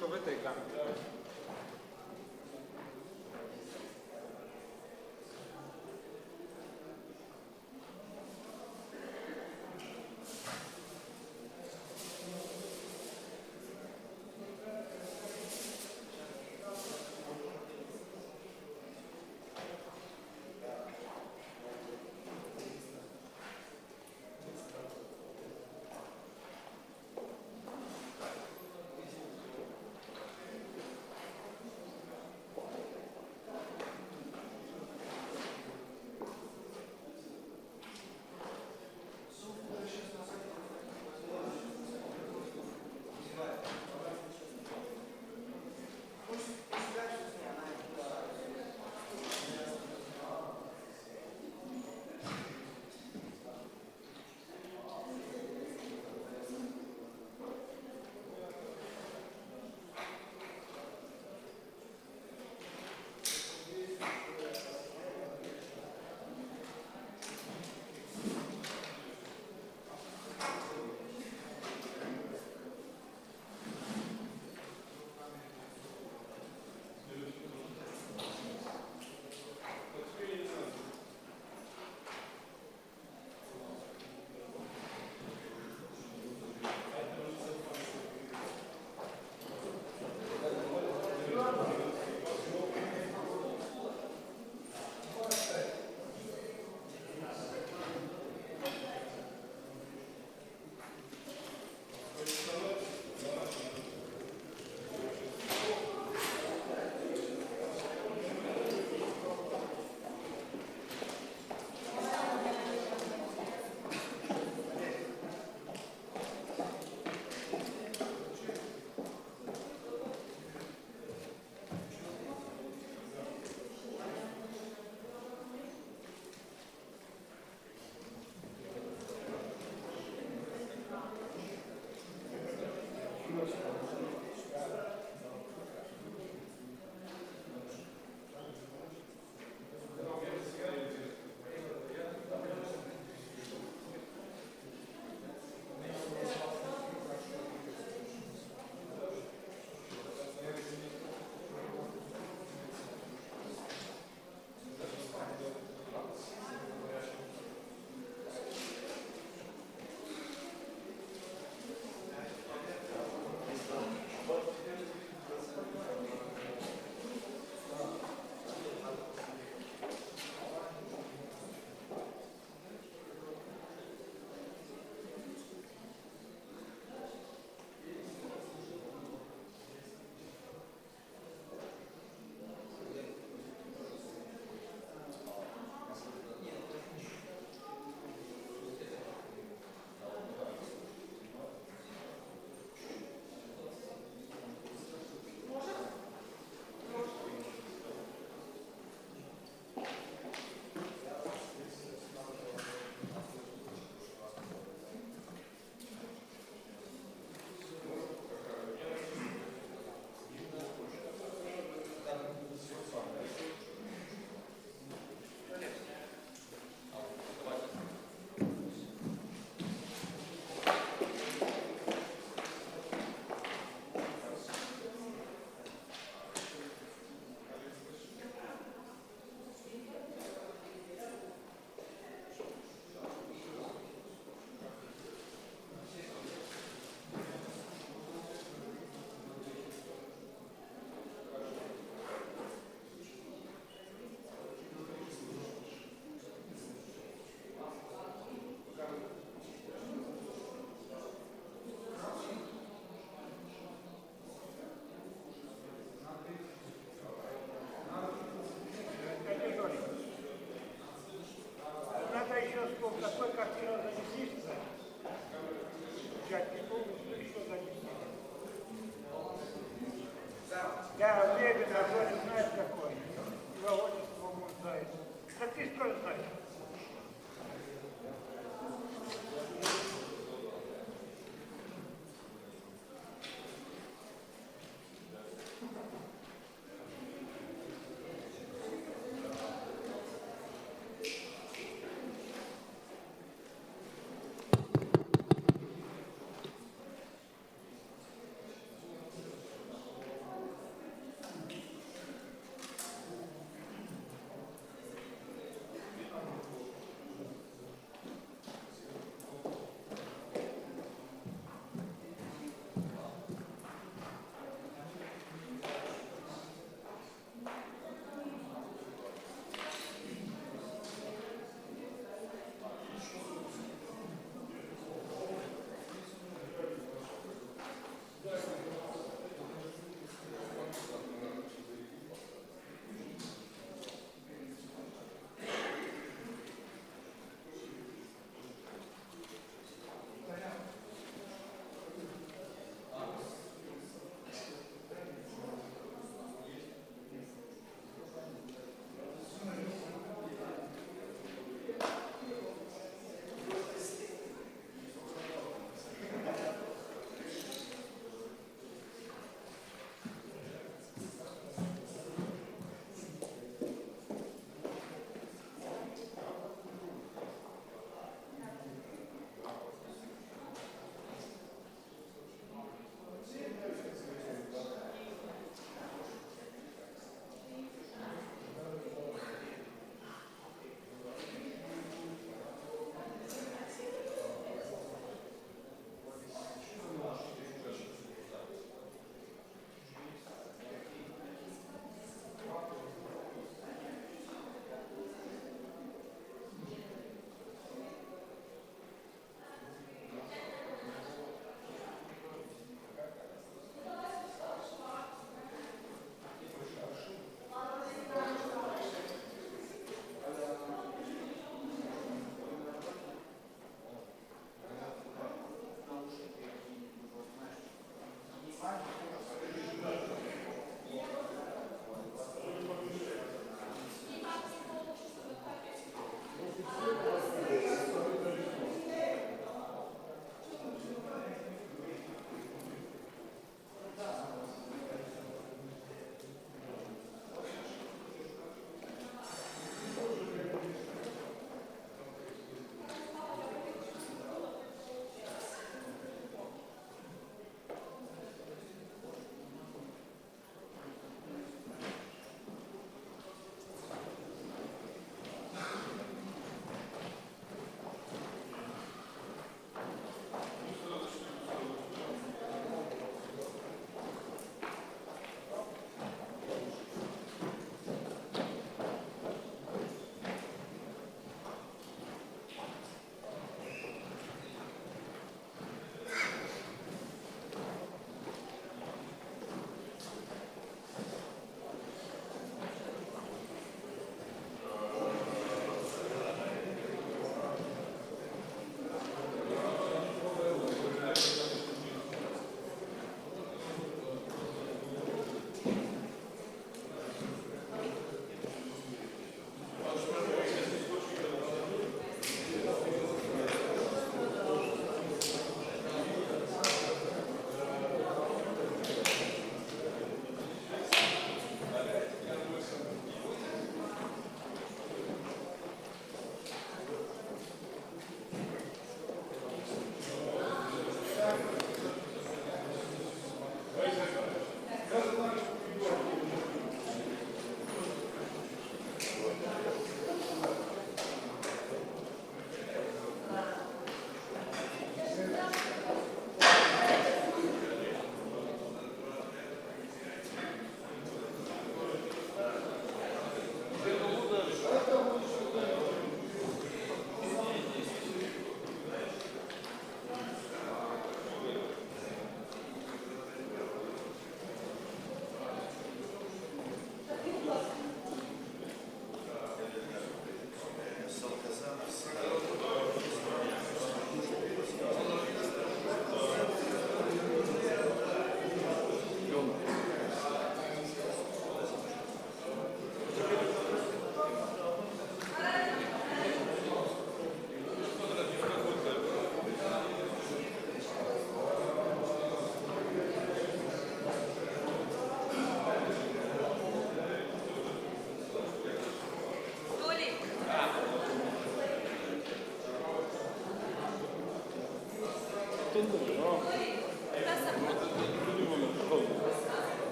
потихонечку витика.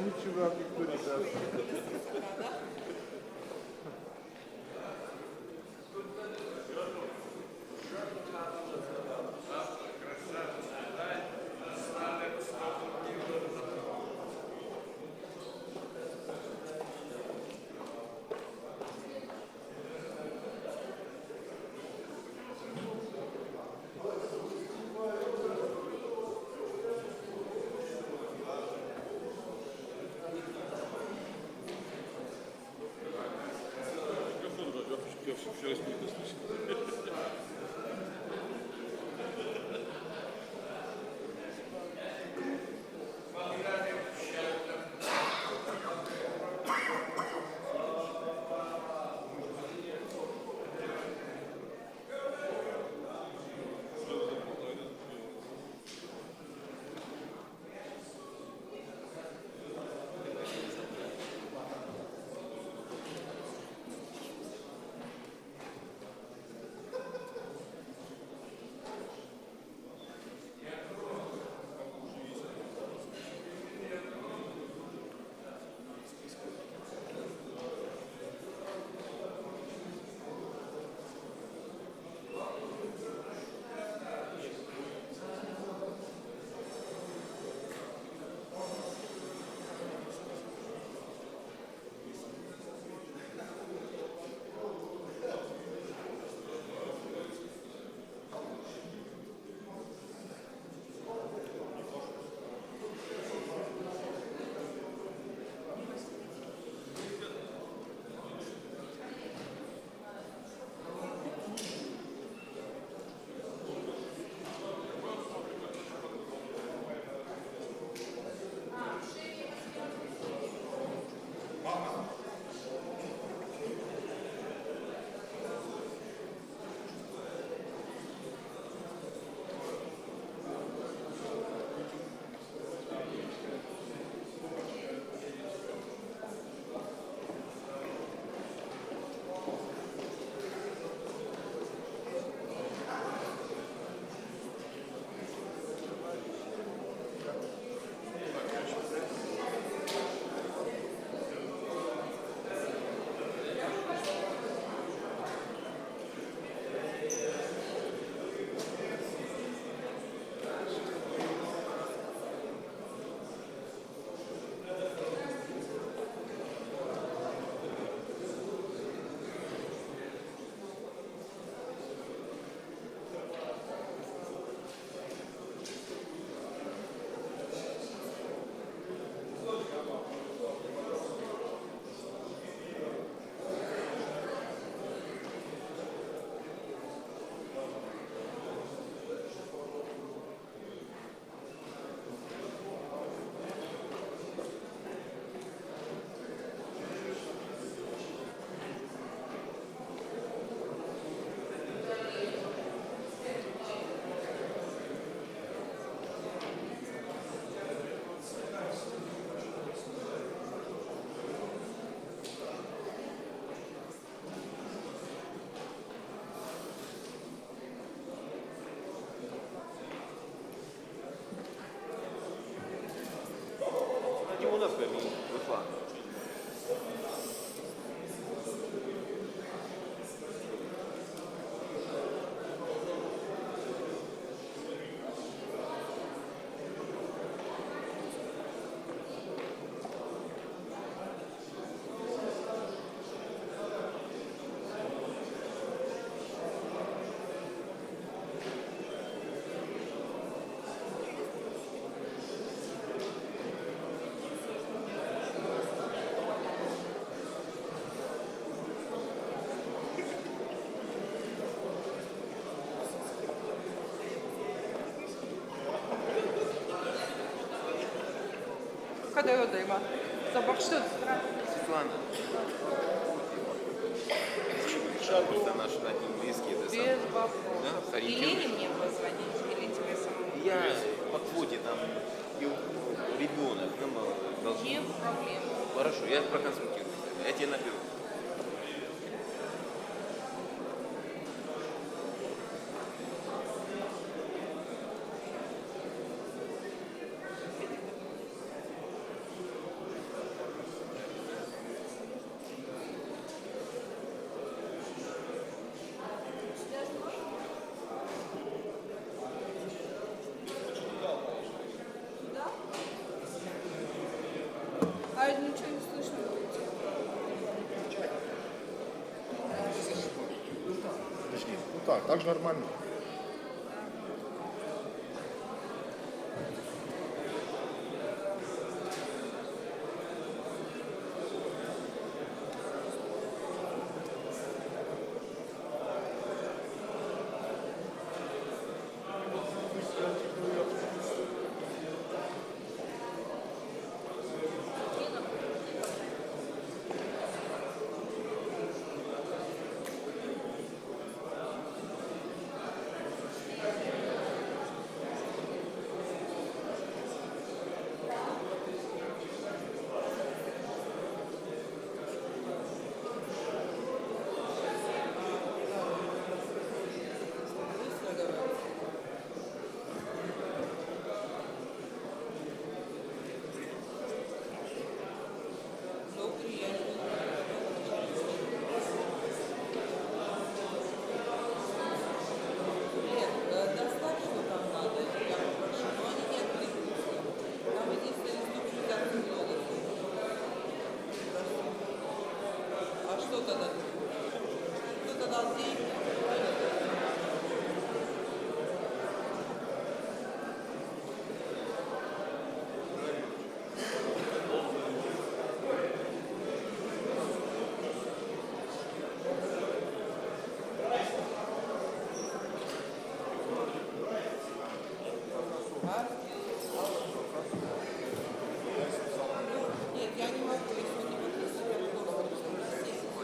Ничего, никто не даст. выхода дыма. Запах что? Светлана. Просто наш английский, это Без вопросов. Да, Елене мне позвонить, или тебе самому? Я по квоте там ребенок, нам должен. Не проблема. Хорошо, я проконсультирую. Я тебе наберу. А ничего не слышно. Подожди. Ну так же нормально. Нет, я не могу, если не подписывать, я буду говорить, что начинается.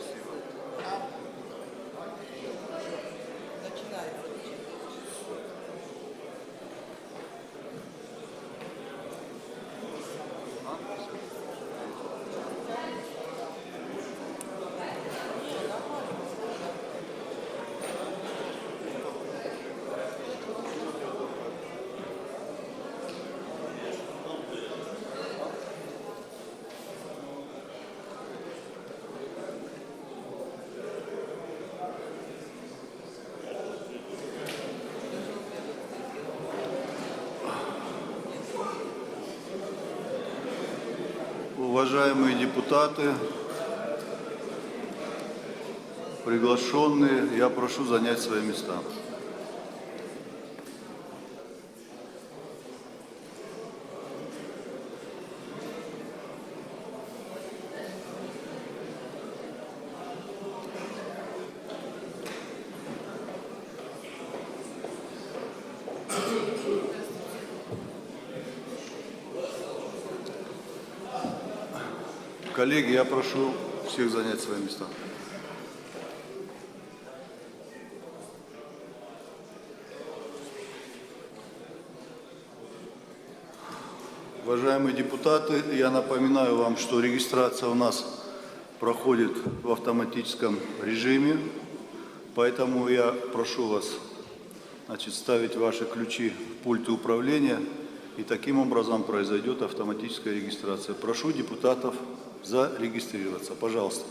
Уважаемые депутаты, приглашенные, я прошу занять свои места. Коллеги, я прошу всех занять свои места. Уважаемые депутаты, я напоминаю вам, что регистрация у нас проходит в автоматическом режиме, поэтому я прошу вас, ставить ваши ключи в пульты управления, и таким образом произойдет автоматическая регистрация. Прошу депутатов зарегистрироваться. Пожалуйста.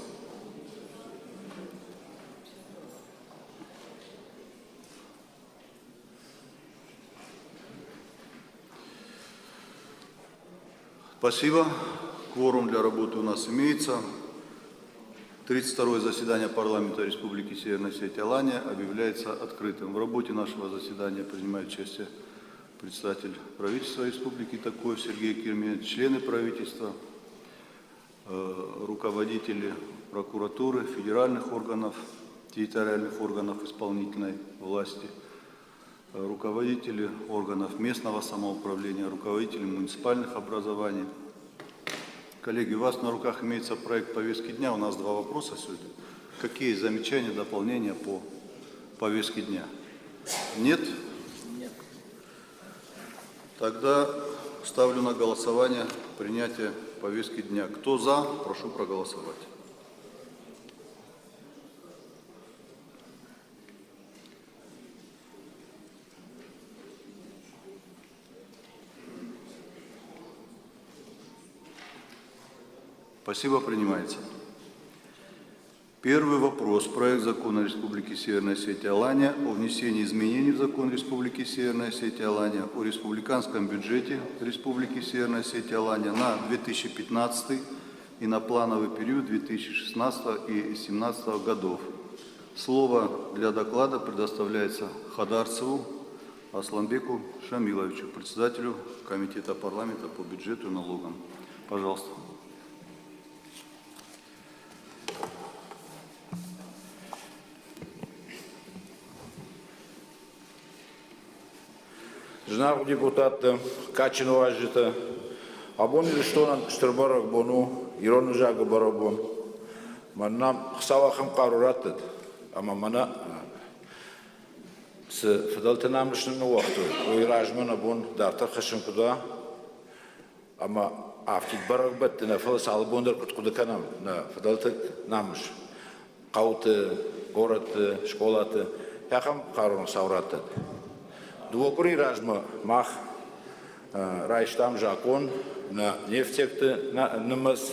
Спасибо. Кворум для работы у нас имеется. 32-е заседание парламента Республики Северная Осетия-Алания объявляется открытым. В работе нашего заседания принимает участие председатель правительства Республики Такоев Сергей Кирмиевич, члены правительства, руководители прокуратуры, федеральных органов, территориальных органов исполнительной власти, руководители органов местного самоуправления, руководители муниципальных образований, Коллеги, у вас на руках имеется проект повестки дня. У нас 2 вопроса сегодня. Какие замечания, дополнения по повестке дня? Нет? Нет. Тогда ставлю на голосование принятие повестки дня. Кто за, прошу проголосовать. Спасибо, принимается. Первый вопрос. Проект закона Республики Северная Осетия-Алания о внесении изменений в закон Республики Северная Осетия-Алания о республиканском бюджете Республики Северная Осетия-Алания на 2015 и на плановый период 2016 и 2017 годов. Слово для доклада предоставляется Хадарцеву Асланбеку Шамиловичу, председателю Комитета парламента по бюджету и налогам. Пожалуйста. Жнар депутаты, качен уважите, абон или что нам штурбарок бону, ирону жага барабон. Маннам хсавахам карураттед, ама мана с федалтенам лишним уахту, уиражмана бон дартар хашим куда, ама афтит барак бет на фелс албондер куда канам на федалтет намш, кауты, город, школаты, яхам карун савраттед. Двукури разма мах райштам жакон на нефтекты намаз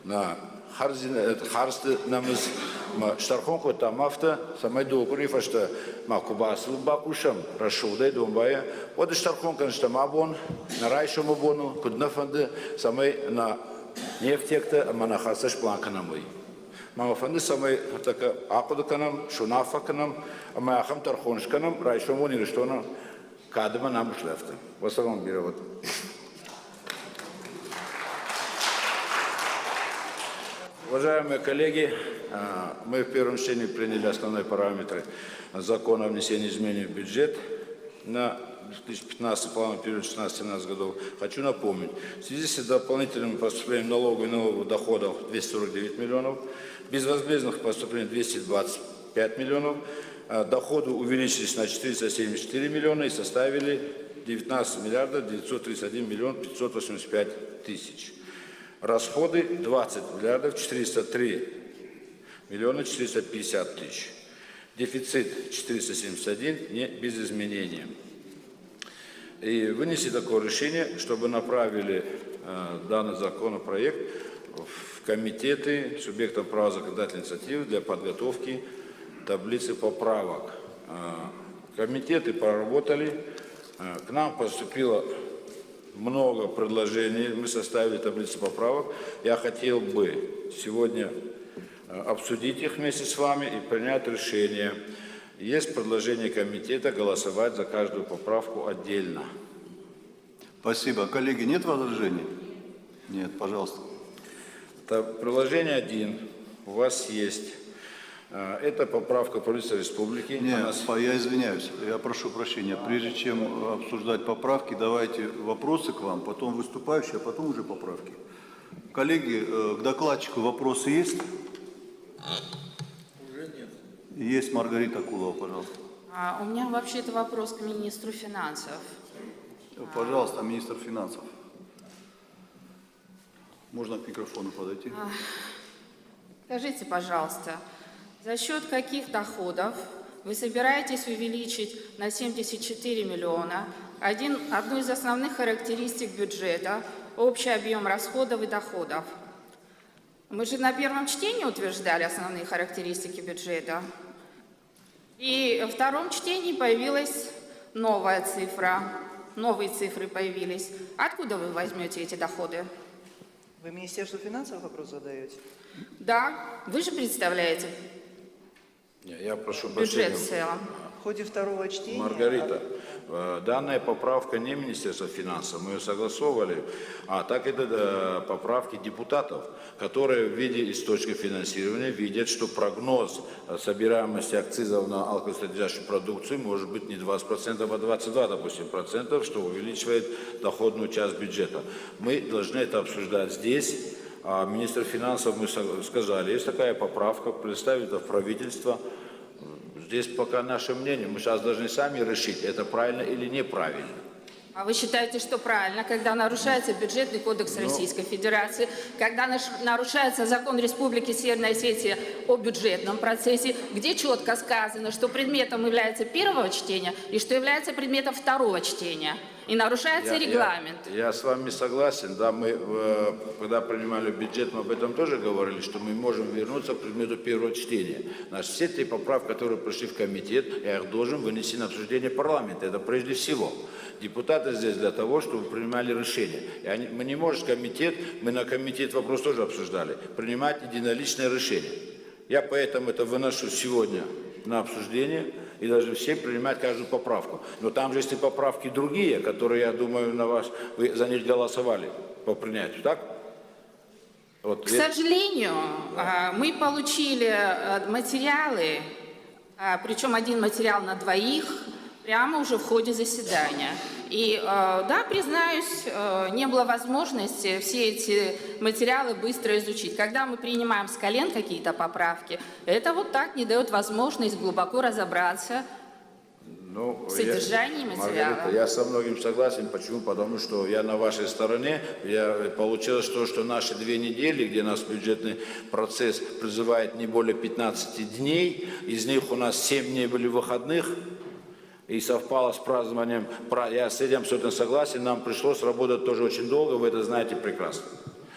на харсты намаз ма штархонко там авто самай двукури фашта ма кубасл бакушам расшудай домбая вот штархонка что мабон на райшому бону куднафанды самай на нефтекты ма на харсаш планка намой. Мама фанды самай така акуда канам шунафа канам ама ахам тархонш канам райшому не что на Кадма нам шлефта. Вассалам биревод. Уважаемые коллеги, мы в первом чтении приняли основные параметры закона о внесении изменений в бюджет на 2015 плановый период 16-17 годов. Хочу напомнить, в связи с дополнительным поступлением налогов и налоговых доходов 249 миллионов, безвозмездных поступлений 225 миллионов, доходы увеличились на 474 миллиона и составили 19 миллиардов 931 миллион 585 тысяч. Расходы 20 миллиардов 403 миллиона 450 тысяч. Дефицит 471 не без изменения. И вынесли такое решение, чтобы направили данный законопроект в комитеты субъектов права законодательной инициативы для подготовки таблицы поправок. Комитеты проработали, к нам поступило много предложений, мы составили таблицу поправок. Я хотел бы сегодня обсудить их вместе с вами и принять решение. Есть предложение комитета голосовать за каждую поправку отдельно. Спасибо. Коллеги, нет возражений? Нет, пожалуйста. Это приложение 1 у вас есть. Это поправка правительства республики. Нет, я извиняюсь, я прошу прощения. Прежде чем обсуждать поправки, давайте вопросы к вам, потом выступающие, а потом уже поправки. Коллеги, к докладчику вопросы есть? Уже нет. Есть Маргарита Кулова, пожалуйста. У меня вообще-то вопрос к министру финансов. Пожалуйста, министр финансов. Можно к микрофону подойти? Скажите, пожалуйста, за счет каких доходов вы собираетесь увеличить на 74 миллиона одну из основных характеристик бюджета – общий объем расходов и доходов? Мы же на первом чтении утверждали основные характеристики бюджета. И во втором чтении появилась новая цифра, новые цифры появились. Откуда вы возьмете эти доходы? Вы Министерству финансов вопрос задаете? Да, вы же представляете Я прошу бюджет прощения. в целом. В ходе второго чтения... Маргарита, данная поправка не Министерства финансов, мы ее согласовывали, а так это поправки депутатов, которые в виде источника финансирования видят, что прогноз собираемости акцизов на алкогосодержащую продукцию может быть не 20%, а 22%, допустим, процентов, что увеличивает доходную часть бюджета. Мы должны это обсуждать здесь, А министр финансов мы сказали, есть такая поправка, представить это в правительство. Здесь пока наше мнение, мы сейчас должны сами решить, это правильно или неправильно. А вы считаете, что правильно, когда нарушается бюджетный кодекс Российской Федерации, когда нарушается закон Республики Северная Осетия о бюджетном процессе, где четко сказано, что предметом является первого чтения и что является предметом второго чтения, и нарушается регламент? Я с вами согласен, да, мы, когда принимали бюджет, мы об этом тоже говорили, что мы можем вернуться к предмету первого чтения. Значит, все те поправки, которые пришли в комитет, я их должен вынести на обсуждение парламента, это прежде всего. Депутаты здесь для того, чтобы принимали решения. Мы не можем комитет, мы на комитет вопрос тоже обсуждали, принимать единоличное решение. Я поэтому это выношу сегодня на обсуждение и даже все принимать каждую поправку. Но там же есть и поправки другие, которые, я думаю, вы за них голосовали по принятию, так? Вот. К сожалению, мы получили материалы, причем один материал на двоих, прямо уже в ходе заседания. И да, признаюсь, не было возможности все эти материалы быстро изучить. Когда мы принимаем с колен какие-то поправки, это вот так не дает возможность глубоко разобраться в содержании материала. Маргарита, я со многим согласен. Почему? Потому что я на вашей стороне. Получилось то, что наши 2 недели, где нас бюджетный процесс призывает не более 15 дней, из них у нас 7 дней были выходных, и совпало с празднованием, я с этим абсолютно согласен, нам пришлось работать тоже очень долго, вы это знаете прекрасно.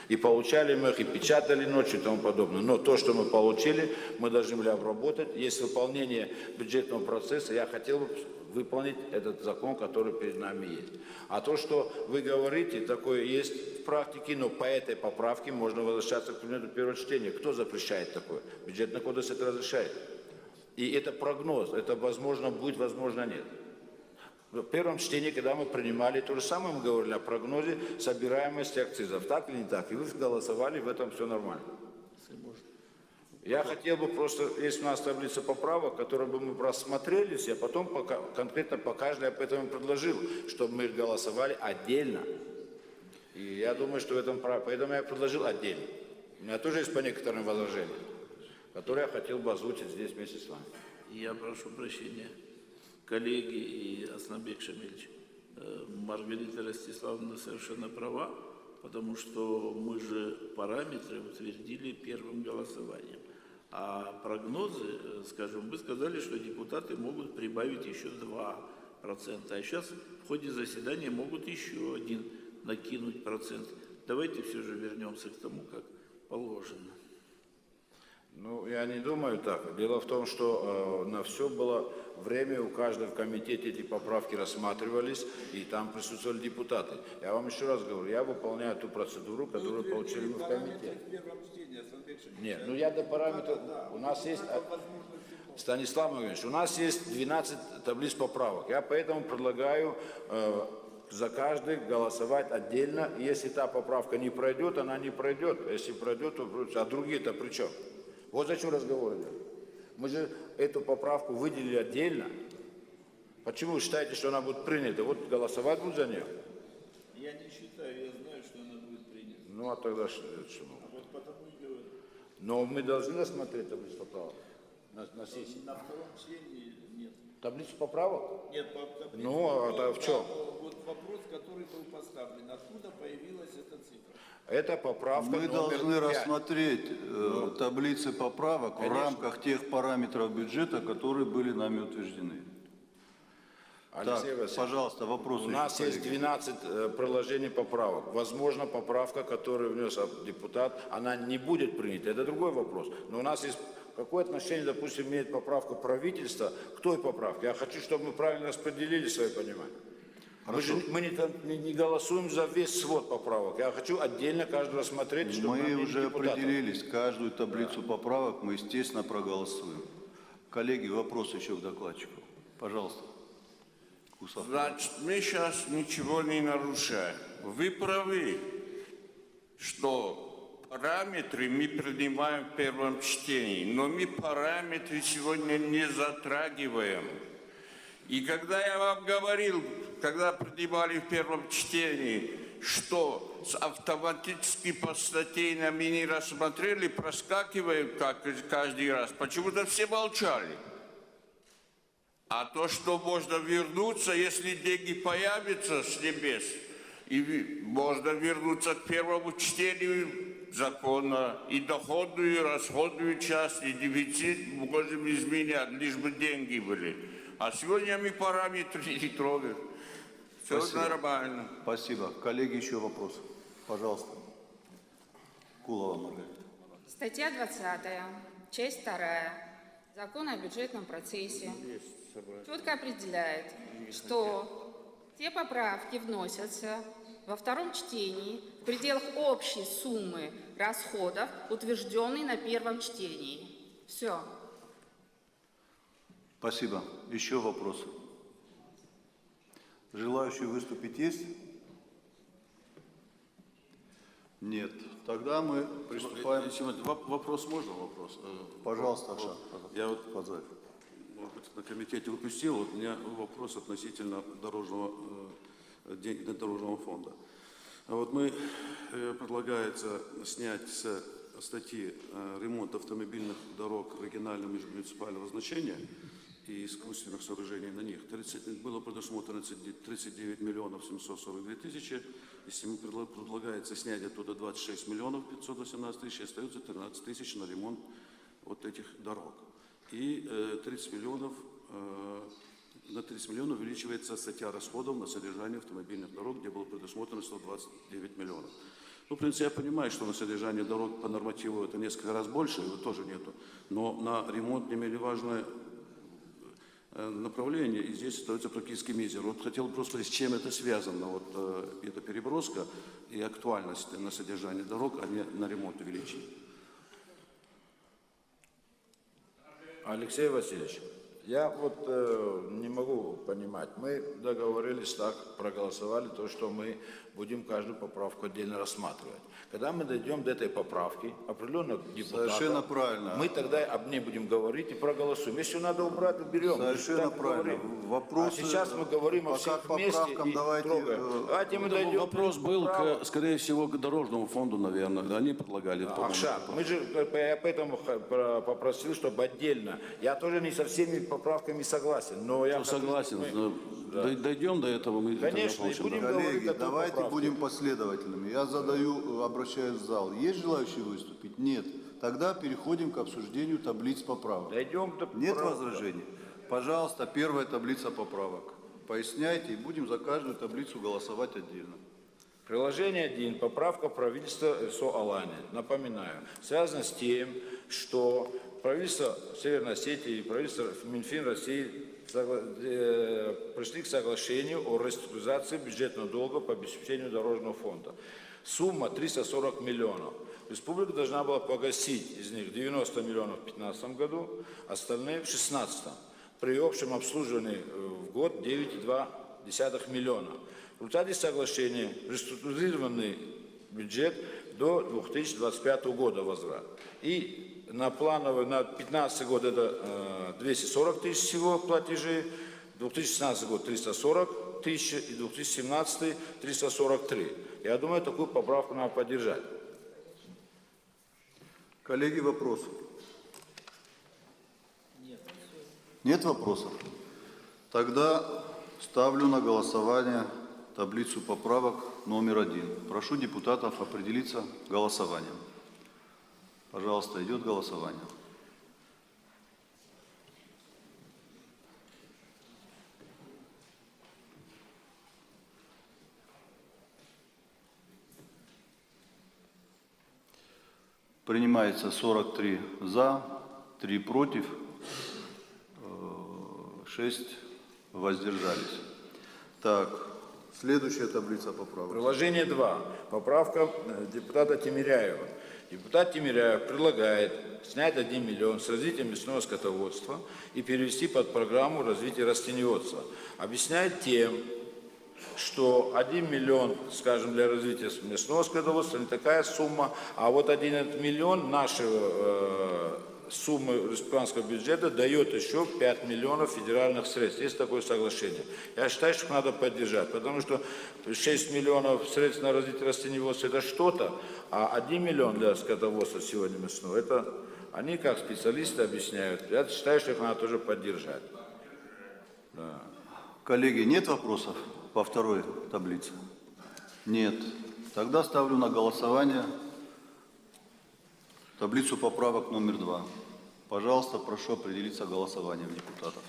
И получали мы их, и печатали ночью и тому подобное. Но то, что мы получили, мы должны были обработать. Есть выполнение бюджетного процесса, я хотел бы выполнить этот закон, который перед нами есть. А то, что вы говорите, такое есть в практике, но по этой поправке можно возвращаться к предмету первого чтения. Кто запрещает такое? Бюджетный кодекс это разрешает. И это прогноз, это возможно будет, возможно нет. В первом чтении, когда мы принимали, то же самое мы говорили о прогнозе собираемости акцизов, так или не так, и вы голосовали, в этом все нормально. Я хотел бы просто, есть у нас таблица поправок, которую бы мы просмотрелись, а потом конкретно по каждой об этом предложил, чтобы мы голосовали отдельно. И я думаю, что в этом поэтому я предложил отдельно. У меня тоже есть по некоторым возражениям, которые я хотел бы озвучить здесь вместе с вами. Я прошу прощения, коллеги и Асланбек Шамильевич. Маргарита Ростиславовна совершенно права, потому что мы же параметры утвердили первым голосованием. А прогнозы, скажем, вы сказали, что депутаты могут прибавить еще 2%, а сейчас в ходе заседания могут еще один накинуть процент. Давайте все же вернемся к тому, как положено. Ну, я не думаю так. Дело в том, что на все было время, у каждого в комитете эти поправки рассматривались, и там присутствовали депутаты. Я вам еще раз говорю, я выполняю ту процедуру, которую получили мы в комитете. Нет, ну я до параметров... У нас есть... Станислав Магомедович, у нас есть 12 таблиц поправок. Я поэтому предлагаю за каждый голосовать отдельно. Если та поправка не пройдет, она не пройдет. Если пройдет, то... А другие-то при чем? Вот зачем разговор идет. Мы же эту поправку выделили отдельно. Почему вы считаете, что она будет принята? Вот голосовать будут за нее? Я не считаю, я знаю, что она будет принята. Ну, а тогда что? Вот потому и говорю. Но мы должны рассмотреть таблицу поправок на сессии. На втором члене нет. Таблицу поправок? Нет, таблица. Ну, а в чем? Вот вопрос, который был поставлен. Откуда появилась эта цифра? Это поправка Мы должны 5. рассмотреть таблицы поправок в рамках тех параметров бюджета, которые были нами утверждены. Алексей Васильевич, пожалуйста, вопрос. у нас есть 12 приложений поправок. Возможно, поправка, которую внес депутат, она не будет принята. Это другой вопрос. Но у нас есть... Какое отношение, допустим, имеет поправка правительства к той поправке? Я хочу, чтобы мы правильно распределили свое понимание. Мы не голосуем за весь свод поправок. Я хочу отдельно каждый рассмотреть, чтобы Мы уже депутатов. определились. Каждую таблицу поправок мы, естественно, проголосуем. Коллеги, вопрос еще к докладчику. Пожалуйста. Кусов. Значит, мы сейчас ничего не нарушаем. Вы правы, что параметры мы принимаем в первом чтении, но мы параметры сегодня не затрагиваем. И когда я вам говорил, когда принимали в первом чтении, что с автоматически по статейным не рассмотрели, проскакивают как каждый раз. Почему-то все молчали. А то, что можно вернуться, если деньги появятся с небес, и можно вернуться к первому чтению закона, и доходную, и расходную часть, и дефицит можем изменять, лишь бы деньги были. А сегодня мы параметры не трогаем. Все нормально. Спасибо. Коллеги, еще вопрос. Пожалуйста. Кулова Маргарита. Статья 20, часть 2 Закона о бюджетном процессе четко определяет, что те поправки вносятся во втором чтении в пределах общей суммы расходов, утвержденной на первом чтении. Все. Спасибо. Еще вопросы? Желающие выступить есть? Нет. Тогда мы приступаем. Вопрос можно? Вопрос? Пожалуйста, Аршан. Я вот, Подзаев. может быть, на комитете упустил. Вот у меня вопрос относительно денег дорожного фонда. Вот предлагается снять с статьи ремонт автомобильных дорог регионального межмуниципального значения и искусственных сооружений на них. Было предусмотрено 39 миллионов 742 тысячи. Если предлагается снять оттуда 26 миллионов 518 тысяч, остается 13 тысяч на ремонт вот этих дорог. И 30 миллионов, на 30 миллионов увеличивается статья расходов на содержание автомобильных дорог, где было предусмотрено 129 миллионов. Ну, в принципе, я понимаю, что на содержание дорог по нормативу это несколько раз больше, его тоже нету. Но на ремонт не менее важное направление, и здесь остается практически мизер. Вот хотел просто спросить, с чем это связано, вот эта переброска и актуальность на содержание дорог, а не на ремонт увеличить. Алексей Васильевич, я вот не могу понимать. Мы договорились так, проголосовали, то, что мы будем каждую поправку отдельно рассматривать. Когда мы дойдем до этой поправки, определенно депутатов, Совершенно правильно. мы тогда об ней будем говорить и проголосуем. Если надо убрать, уберем. Совершенно правильно. Вопросы, а сейчас мы говорим о пока всех к вместе поправкам и давайте, трогаем. Давайте мы дойдем. Вопрос был, скорее всего, к дорожному фонду, наверное. Они предлагали. Акшан, мы же, я поэтому попросил, чтобы отдельно. Я тоже не со всеми поправками согласен, но я Согласен. Дойдем до этого, мы Конечно, тогда получим. и будем Да. говорить Коллеги, о той давайте поправке. будем последовательными. Я обращаюсь в зал. Есть желающие выступить? Нет. Тогда переходим к обсуждению таблиц поправок. Дойдем до Нет поправок. возражений? Пожалуйста, первая таблица поправок. Поясняйте, и будем за каждую таблицу голосовать отдельно. Приложение 1. Поправка правительства СО Алания. Напоминаю, связано с тем, что правительство Северной Осетии и правительство Минфин России пришли к соглашению о реструктуризации бюджетного долга по обеспечению дорожного фонда. Сумма 340 миллионов. Республика должна была погасить из них 90 миллионов в 2015 году, остальные в 2016. При общем обслуживании в год 9,2 миллиона. В результате соглашения реструктуризированный бюджет до 2025 года возврат. И на плановый, на 2015 год это 240 тысяч всего платежей, 2016 год 340 тысяч и 2017 343. Я думаю, такую поправку надо поддержать. Коллеги, вопросы? Нет вопросов? Тогда ставлю на голосование таблицу поправок номер 1. Прошу депутатов определиться голосованием. Пожалуйста, идет голосование. Принимается 43 за, 3 против, 6 воздержались. Так, следующая таблица поправок. Приложение 2. Поправка депутата Тимиряева. Депутат Тимиряев предлагает снять 1 миллион с развития мясного скотоводства и перевести под программу развития растениеводства. Объясняет тем, что 1 миллион, скажем, для развития мясного скотоводства не такая сумма, а вот 1 миллион нашего суммы республиканского бюджета дает еще 5 миллионов федеральных средств. Есть такое соглашение. Я считаю, что их надо поддержать, потому что 6 миллионов средств на развитие растениеводства – это что-то, а 1 миллион для скотоводства сегодня мясного – это они, как специалисты, объясняют. Я считаю, что их надо тоже поддержать. Да. Коллеги, нет вопросов по второй таблице? Нет. Тогда ставлю на голосование таблицу поправок номер 2. Пожалуйста, прошу определиться голосованием депутатов.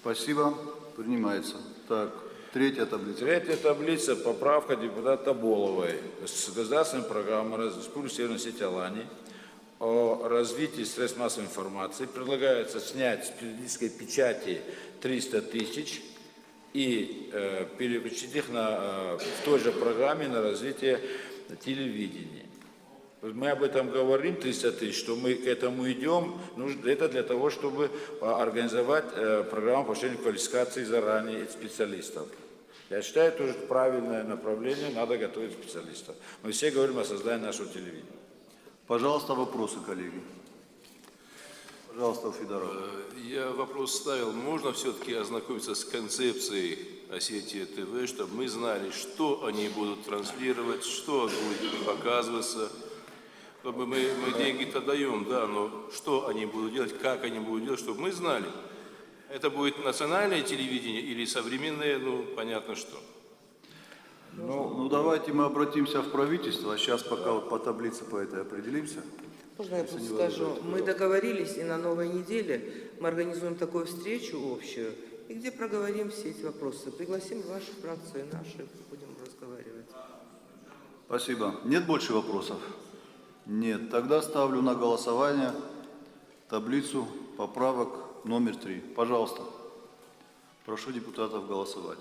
Спасибо. Принимается. Так, третья таблица. Третья таблица – поправка депутата Таболовой с государственной программы Республики Северной Осетии Алании о развитии средств массовой информации. Предлагается снять с периодической печати 300 тысяч и переключить их в той же программе на развитие телевидения. Мы об этом говорим, 300 тысяч, что мы к этому идем. Это для того, чтобы организовать программу повышения квалификации заранее специалистов. Я считаю, это уже правильное направление, надо готовить специалистов. Мы все говорим о создании нашего телевидения. Пожалуйста, вопросы, коллеги. Пожалуйста, Федоров. Я вопрос ставил, можно все-таки ознакомиться с концепцией Осетия ТВ, чтобы мы знали, что они будут транслировать, что будет показываться. Чтобы мы деньги-то даем, да, но что они будут делать, как они будут делать, чтобы мы знали. Это будет национальное телевидение или современное, ну, понятно что. Ну, давайте мы обратимся в правительство, а сейчас пока вот по таблице по этой определимся. Можно я просто скажу? Мы договорились, и на новой неделе мы организуем такую встречу общую, и где проговорим все эти вопросы. Пригласим ваши фракции, наши, будем разговаривать. Спасибо. Нет больше вопросов? Нет. Тогда ставлю на голосование таблицу поправок номер 3. Пожалуйста. Прошу депутатов голосовать.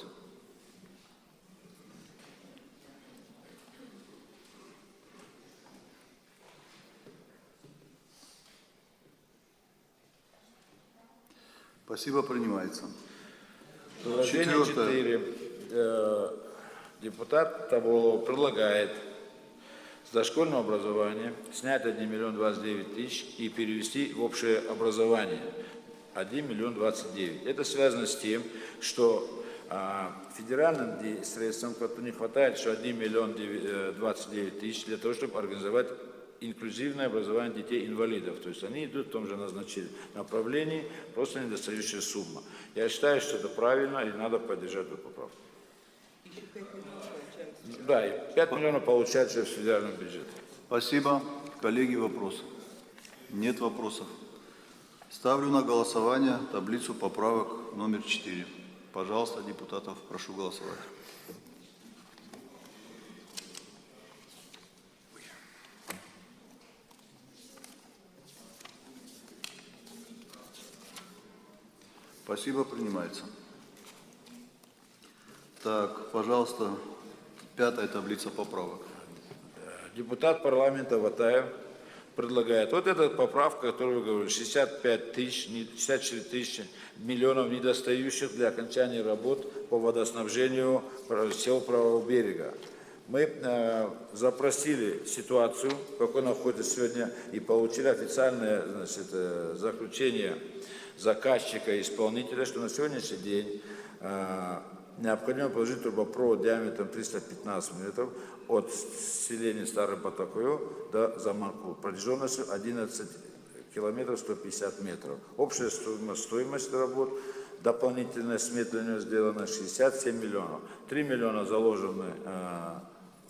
Спасибо, принимается. Предложение 4. Депутат Таболов предлагает с дошкольного образования снять 1 миллион 29 тысяч и перевести в общее образование 1 миллион 29. Это связано с тем, что федеральным средствам не хватает еще 1 миллион 29 тысяч для того, чтобы организовать инклюзивное образование детей-инвалидов. То есть они идут в том же направлении, просто недостающая сумма. Я считаю, что это правильно и надо поддержать эту поправку. Да, и 5 миллионов получается в федеральном бюджете. Спасибо. Коллеги, вопросы? Нет вопросов. Ставлю на голосование таблицу поправок номер 4. Пожалуйста, депутатов, прошу голосовать. Спасибо, принимается. Так, пожалуйста, 5-я таблица поправок. Депутат парламента Ватаев предлагает, вот эта поправка, которую вы говорили, 65 тысяч, 64 тысячи миллионов недостающих для окончания работ по водоснабжению сел правого берега. Мы запросили ситуацию, какой находится сегодня, и получили официальное заключение заказчика и исполнителя, что на сегодняшний день необходимо положить трубопровод диаметром 315 метров от селения Старый Батакую до Заманку, протяженностью 11 километров 150 метров. Общая стоимость работ, дополнительное сметливание сделано 67 миллионов. 3 миллиона заложены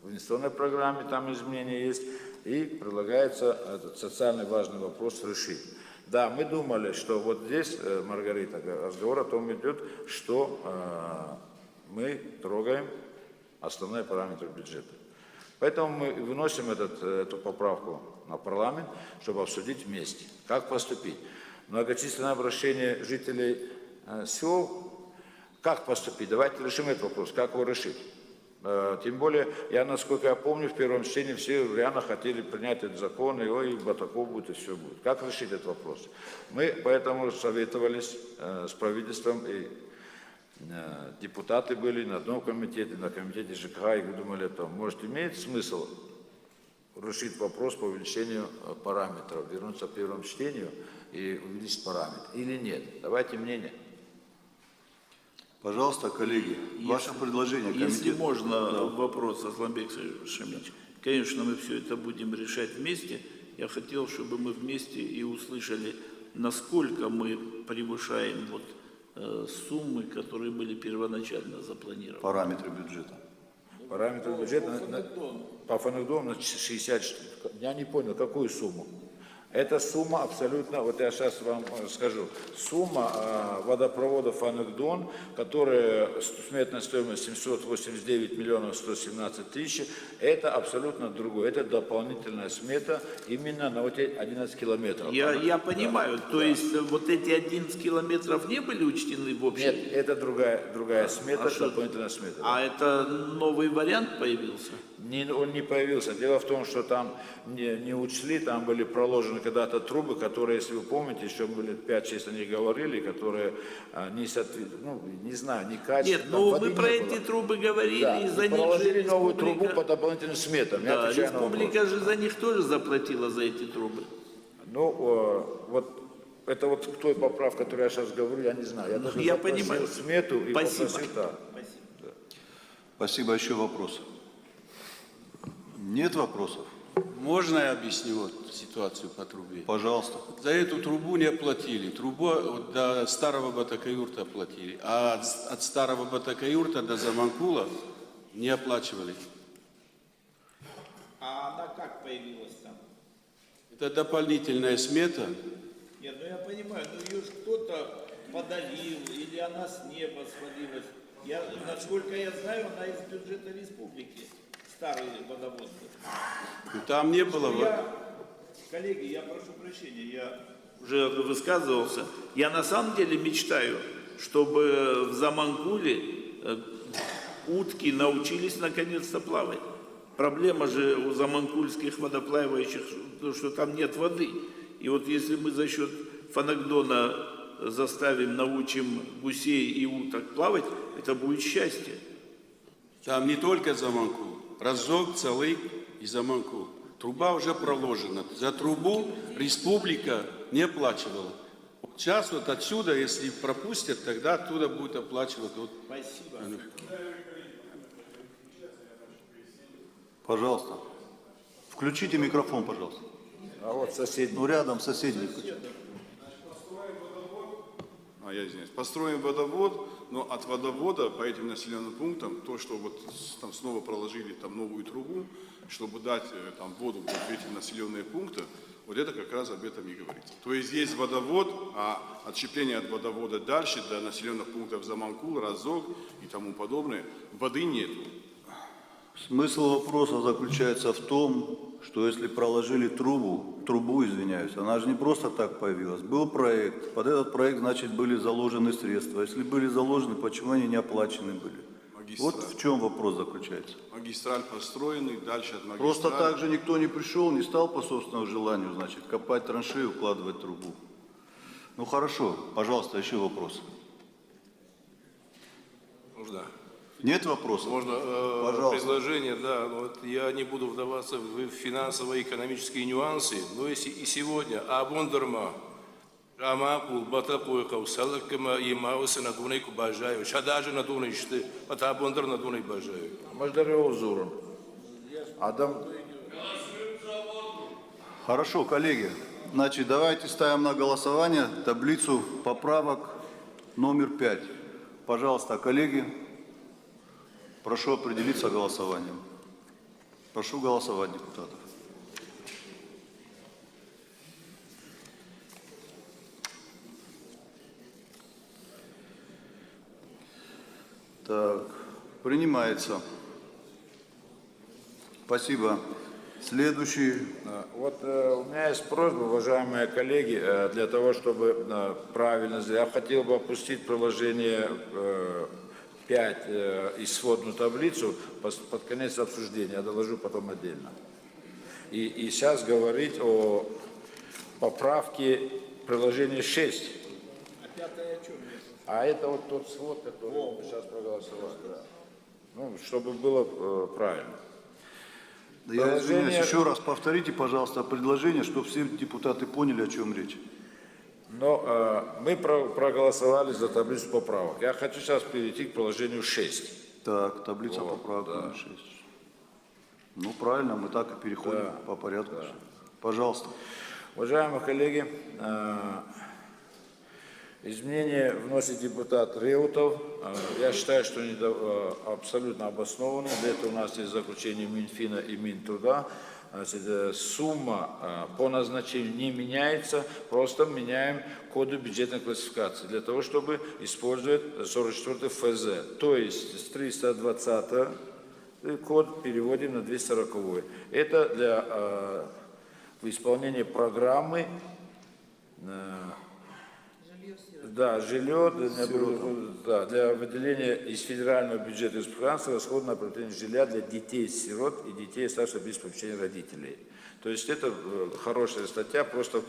в инвестиционной программе, там изменения есть, и предлагается этот социально важный вопрос решить. Да, мы думали, что вот здесь, Маргарита, разговор о том идет, что мы трогаем основные параметры бюджета. Поэтому мы выносим эту поправку на парламент, чтобы обсудить вместе, как поступить. Многочисленное обращение жителей сел, как поступить? Давайте решим этот вопрос, как его решить. Тем более, насколько я помню, в первом чтении все реально хотели принять этот закон, и ой, такого будет, и все будет. Как решить этот вопрос? Мы поэтому советовались с правительством, и депутаты были на одном комитете, на комитете ЖКХ, и думали, может, имеет смысл решить вопрос по увеличению параметров, вернуться к первому чтению и увеличить параметр, или нет? Давайте мнение. Пожалуйста, коллеги, ваше предложение. Если можно, вопрос, Асланбек Шамильевич. Конечно, мы все это будем решать вместе. Я хотел, чтобы мы вместе и услышали, насколько мы превышаем суммы, которые были первоначально запланированы. Параметры бюджета. Параметры бюджета по Фанагдому на 60. Я не понял, какую сумму? Эта сумма абсолютно, вот я сейчас вам скажу, сумма водопровода Фанагдон, которая сметная стоимость 789 миллионов 117 тысяч, это абсолютно другое, это дополнительная смета именно на вот эти 11 километров. Я понимаю, то есть вот эти 11 километров не были учтены в общем? Нет, это другая смета, дополнительная смета. А это новый вариант появился? Он не появился. Дело в том, что там не учли, там были проложены когда-то трубы, которые, если вы помните, еще были 5-6 о них говорили, которые не соответствуют, не знаю, некачественно. Нет, ну мы про эти трубы говорили, да, и за них проложили же новую трубу по дополнительным сметам. Да, республика же за них тоже заплатила за эти трубы. Это вот той поправке, которую я сейчас говорю, я не знаю. Я даже понимаю. смету и Спасибо. попросил так. Спасибо. Еще вопросы? Нет вопросов? Можно я объясню ситуацию по трубе? Пожалуйста. За эту трубу не оплатили. Трубу до старого Батакаюрта оплатили. А от старого Батакаюрта до Заманкула не оплачивали. А она как появилась там? Это дополнительная смета. Нет, я понимаю, ее же кто-то подалил, или она с неба свалилась. Насколько я знаю, она из бюджета республики. Старый водовод. Там не было... Коллеги, я прошу прощения, я уже высказывался. Я на самом деле мечтаю, чтобы в Заманкуле утки научились наконец-то плавать. Проблема же у заманкульских водоплавающих, что там нет воды. И вот если мы за счет Фанагдона научим гусей и уток плавать, это будет счастье. Там не только Заманкул. Разок, Цалык и Заманкул. Труба уже проложена. За трубу республика не оплачивала. Сейчас вот отсюда, если пропустят, тогда оттуда будет оплачивать. Спасибо. Пожалуйста. Включите микрофон, пожалуйста. А вот соседний. Рядом соседний. Я извиняюсь. Построен водовод, но от водовода по этим населенным пунктам, то, что вот там снова проложили там новую трубу, чтобы дать там воду в эти населенные пункты, вот это как раз об этом и говорится. То есть есть водовод, а отщепление от водовода дальше до населенных пунктов Заманкул, Разок и тому подобное, воды нету. Смысл вопроса заключается в том, что если проложили трубу, извиняюсь, она же не просто так появилась. Был проект, под этот проект, значит, были заложены средства. Если были заложены, почему они не оплачены были? Вот в чем вопрос заключается. Магистраль построенный, дальше от магистрали. Просто так же никто не пришел, не стал по собственному желанию, значит, копать траншеи, укладывать трубу. Ну хорошо, пожалуйста, еще вопрос. Можно? Нет вопросов? Можно предложение, да. Вот я не буду вдаваться в финансово-экономические нюансы, но если и сегодня Абондерма, Рамакул, Батакуйкау, Салакама и Мауса на Дунайку Бажаю, Шадажа на Дунайшты, Батабондер на Дунай Бажаю. Маждареузуру. Адам. Хорошо, коллеги. Значит, давайте ставим на голосование таблицу поправок номер 5. Пожалуйста, коллеги, прошу определиться голосованием. Прошу голосовать, депутатов. Так, принимается. Спасибо. Следующий. Вот у меня есть просьба, уважаемые коллеги, для того, чтобы правильно сделать. Я хотел бы опустить приложение 5 и сводную таблицу под конец обсуждения, я доложу потом отдельно. И сейчас говорить о поправке приложения 6. А это вот тот свод, который мы сейчас проголосовали. Да. Ну, чтобы было правильно. Я извиняюсь, еще раз повторите, пожалуйста, предложение, чтобы все депутаты поняли, о чем речь. Но мы проголосовали за таблицу поправок. Я хочу сейчас перейти к приложению 6. Так, таблица поправок номер 6. Ну, правильно, мы так и переходим по порядку. Да. Пожалуйста. Уважаемые коллеги, изменения вносит депутат Реутов. Я считаю, что они абсолютно обоснованы. Для этого у нас есть заключение Минфина и Минтруда. Значит, сумма по назначению не меняется, просто меняем коды бюджетной классификации для того, чтобы использовать 44 ФЗ. То есть с 320 код переводим на 240. Это для исполнения программы жилье для выделения из федерального бюджета республиканского расхода на приобретение жилья для детей-сирот и детей, оставшихся без попечения родителей. То есть это хорошая статья, просто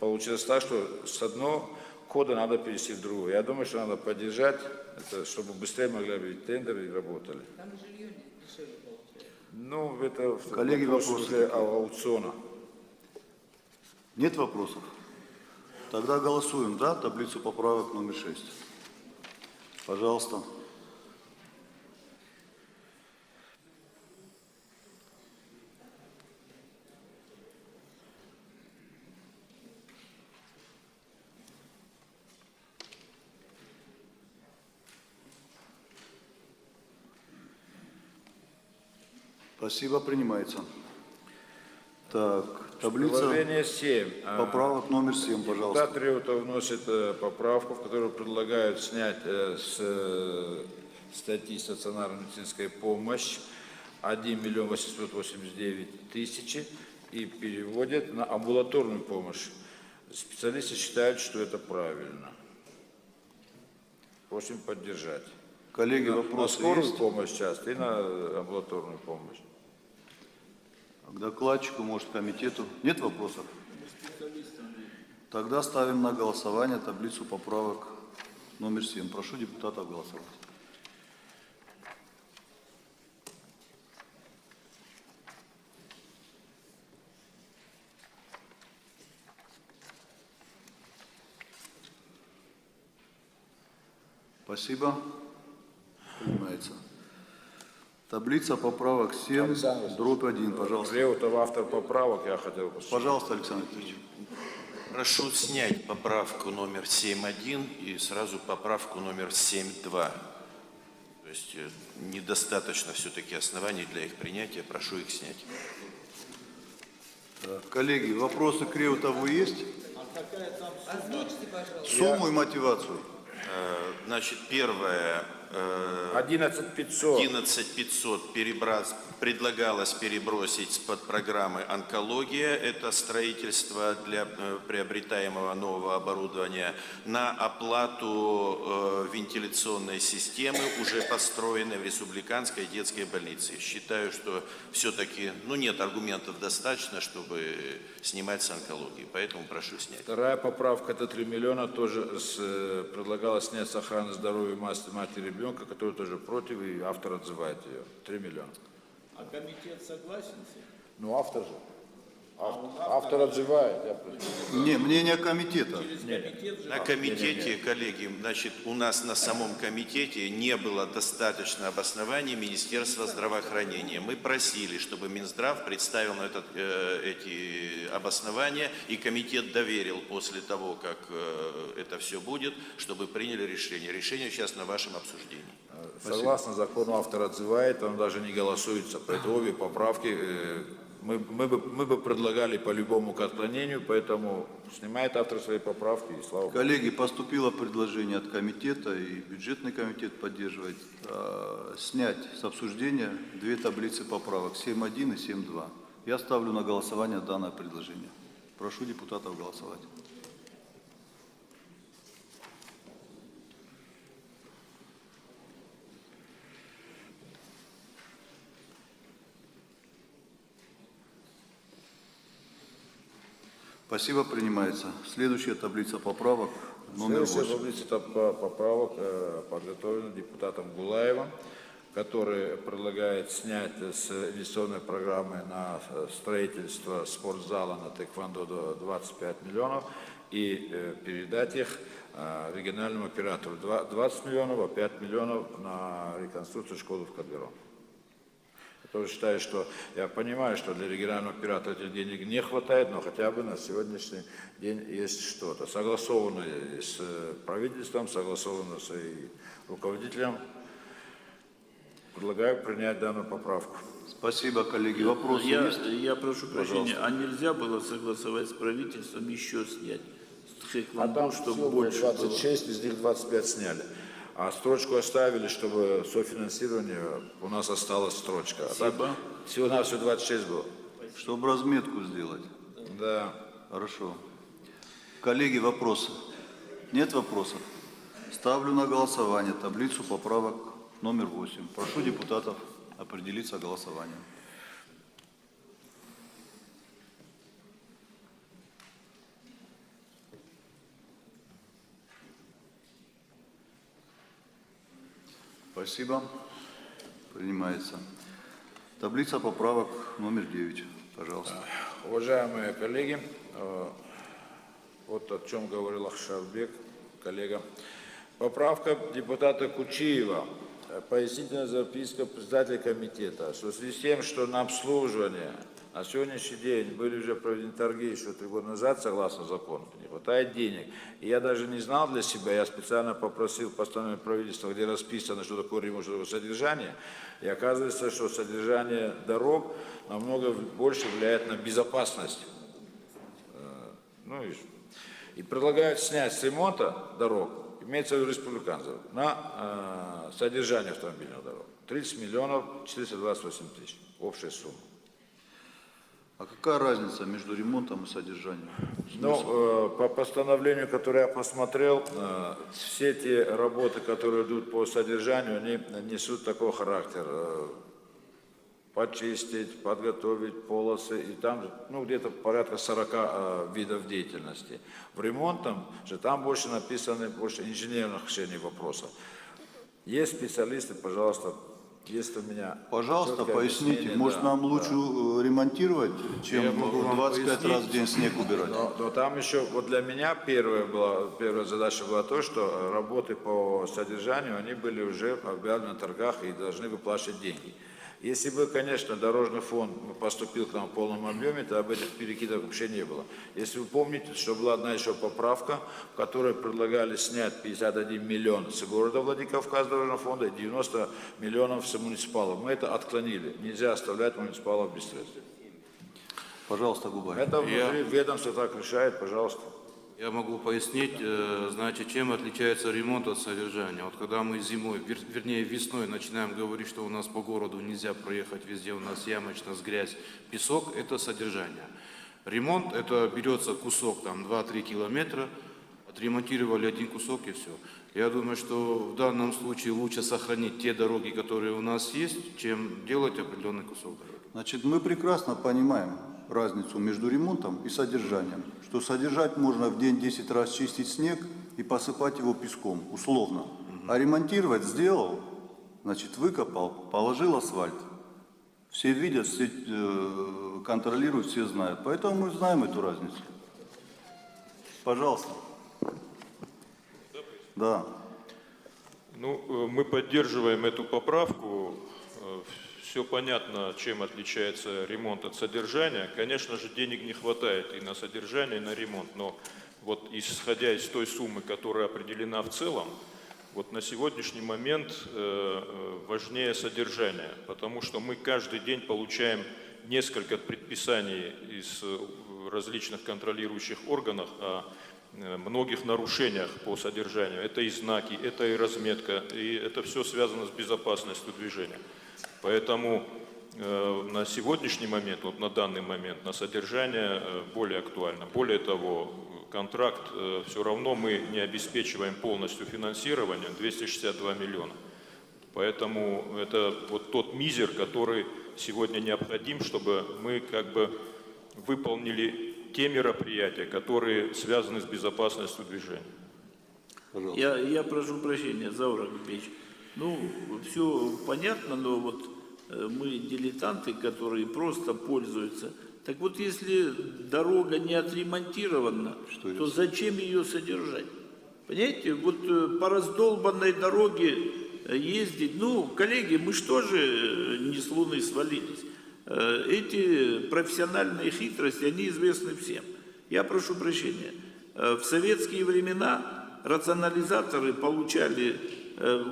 получилось так, что с одного кода надо перевести в другой. Я думаю, что надо поддержать, это, чтобы быстрее могли объявить тендеры и работали. Там жилье дешевле получается. Ну, это коллеги, вопросы аукциона. Нет вопросов? Тогда голосуем, да, таблицу поправок номер 6. Пожалуйста. Спасибо, принимается. Так, таблица Приложение 7. поправок номер 7, пожалуйста. Депутат Реутов вносит поправку, в которую предлагают снять с статьи «Стационарная медицинская помощь» 1 889 000 и переводят на амбулаторную помощь. Специалисты считают, что это правильно. Просим поддержать. Коллеги, на вопросы скорую есть? помощь часто и на амбулаторную помощь. К докладчику, может, комитету. Нет вопросов? Тогда ставим на голосование таблицу поправок номер 7. Прошу депутатов голосовать. Спасибо. Принимается. Таблица поправок 7, дробь 1, пожалуйста. Реутов автор поправок, я хотел бы... Пожалуйста, Александр Викторович. Прошу снять поправку номер 7.1 и сразу поправку номер 7.2. То есть недостаточно все-таки оснований для их принятия, прошу их снять. Коллеги, вопросы к Реутову есть? Озвучьте, пожалуйста. Сумму и мотивацию. Значит, первое. 11500. 11500 предлагалось перебросить под программы «Онкология», это строительство для приобретаемого нового оборудования, на оплату вентиляционной системы, уже построенной в республиканской детской больнице. Считаю, что все-таки нет аргументов достаточно, чтобы снимать с онкологии, поэтому прошу снять. Вторая поправка, это 3 миллиона, тоже предлагалось снять с охраны здоровья матери и ребенка, который тоже против, и автор отзывает ее. 3 миллиона. А комитет согласен с этим? Ну, автор же. Автор отзывает. Не, мнение комитета. На комитете, коллеги, значит, у нас на самом комитете не было достаточно обоснований Министерства здравоохранения. Мы просили, чтобы Минздрав представил на эти обоснования, и комитет доверил после того, как это все будет, чтобы приняли решение. Решение сейчас на вашем обсуждении. Согласно закону, автор отзывает, он даже не голосуется. Поэтому обе поправки мы бы предлагали по любому к отклонению, поэтому снимает автор свои поправки, и слава Богу. Коллеги, поступило предложение от комитета, и бюджетный комитет поддерживает, снять с обсуждения две таблицы поправок, 7.1 и 7.2. Я ставлю на голосование данное предложение. Прошу депутатов голосовать. Спасибо, принимается. Следующая таблица поправок номер 8. Следующая таблица поправок подготовлена депутатом Гулаевым, который предлагает снять с инвестиционной программы на строительство спортзала на тэквондо до 25 миллионов и передать их региональному оператору. 20 миллионов, а 5 миллионов на реконструкцию школы в Кадверон. Я тоже считаю, что я понимаю, что для регионального оператора этих денег не хватает, но хотя бы на сегодняшний день есть что-то. Согласовано с правительством, согласовано с руководителем. Предлагаю принять данную поправку. Спасибо, коллеги. Вопросы есть? Я прошу прощения, а нельзя было согласовать с правительством еще снять? А там чтобы больше 26, из них 25 сняли. А строчку оставили, чтобы софинансирование, у нас осталась строчка. А так всего-навсего 26 было. Чтобы разметку сделать. Да. Хорошо. Коллеги, вопросы? Нет вопросов? Ставлю на голосование таблицу поправок номер 8. Прошу депутатов определиться голосованием. Спасибо. Принимается. Таблица поправок номер 9. Пожалуйста. Уважаемые коллеги, вот о чем говорил Ахшарбек, коллега. Поправка депутата Кучиева. Пояснительная записка председателя комитета, что в связи с тем, что на обслуживание на сегодняшний день были уже проведены торги еще 3 года назад, согласно закону, не хватает денег. И я даже не знал для себя, я специально попросил постановление правительства, где расписано, что такое ремонт, что такое содержание. И оказывается, что содержание дорог намного больше влияет на безопасность. И предлагают снять с ремонта дорог, имеется в виду республиканцев, на содержание автомобильных дорог. 30 миллионов 428 тысяч. Общая сумма. А какая разница между ремонтом и содержанием? Ну, по постановлению, которое я посмотрел, все те работы, которые идут по содержанию, они несут такой характер. Почистить, подготовить полосы, и там где-то порядка 40 видов деятельности. В ремонтном же там больше написаны больше инженерных решений вопросов. Есть специалисты, пожалуйста, есть у меня... Пожалуйста, поясните, может нам лучше ремонтировать, чем 25 раз в день снег убирать? Но там еще, вот для меня первая задача была то, что работы по содержанию, они были уже объявлены на торгах и должны выплачивать деньги. Если бы, конечно, дорожный фонд поступил к нам в полном объеме, то об этих перекидах вообще не было. Если вы помните, что была одна еще поправка, в которой предлагали снять 51 миллион с города Владикавказ дорожного фонда и 90 миллионов с муниципалов. Мы это отклонили. Нельзя оставлять муниципалов без средств. Пожалуйста, Губай. Это ведомство так решает, пожалуйста. Я могу пояснить, значит, чем отличается ремонт от содержания. Вот когда мы зимой, вернее весной начинаем говорить, что у нас по городу нельзя проехать, везде у нас ямочность, грязь, песок, это содержание. Ремонт, это берется кусок, там 2-3 километра, отремонтировали один кусок и все. Я думаю, что в данном случае лучше сохранить те дороги, которые у нас есть, чем делать определенный кусок дороги. Значит, мы прекрасно понимаем разницу между ремонтом и содержанием. Что содержать можно в день 10 раз чистить снег и посыпать его песком, условно. А ремонтировать сделал, значит, выкопал, положил асфальт. Все видят, все контролируют, все знают. Поэтому мы знаем эту разницу. Пожалуйста. Да. Ну, мы поддерживаем эту поправку. Все понятно, чем отличается ремонт от содержания. Конечно же, денег не хватает и на содержание, и на ремонт. Но вот исходя из той суммы, которая определена в целом, вот на сегодняшний момент важнее содержание. Потому что мы каждый день получаем несколько предписаний из различных контролирующих органов о многих нарушениях по содержанию. Это и знаки, это и разметка, и это все связано с безопасностью движения. Поэтому на сегодняшний момент, вот на данный момент, на содержание более актуально. Более того, контракт все равно мы не обеспечиваем полностью финансированием, 262 миллиона. Поэтому это вот тот мизер, который сегодня необходим, чтобы мы как бы выполнили те мероприятия, которые связаны с безопасностью движения. Я прошу прощения, Заур Агапевич. Ну, все понятно, но вот мы дилетанты, которые просто пользуются. Так вот, если дорога не отремонтирована, то зачем ее содержать? Понимаете, вот по раздолбанной дороге ездить, ну, коллеги, мы что же не с Луны свалились? Эти профессиональные хитрости, они известны всем. Я прошу прощения. В советские времена рационализаторы получали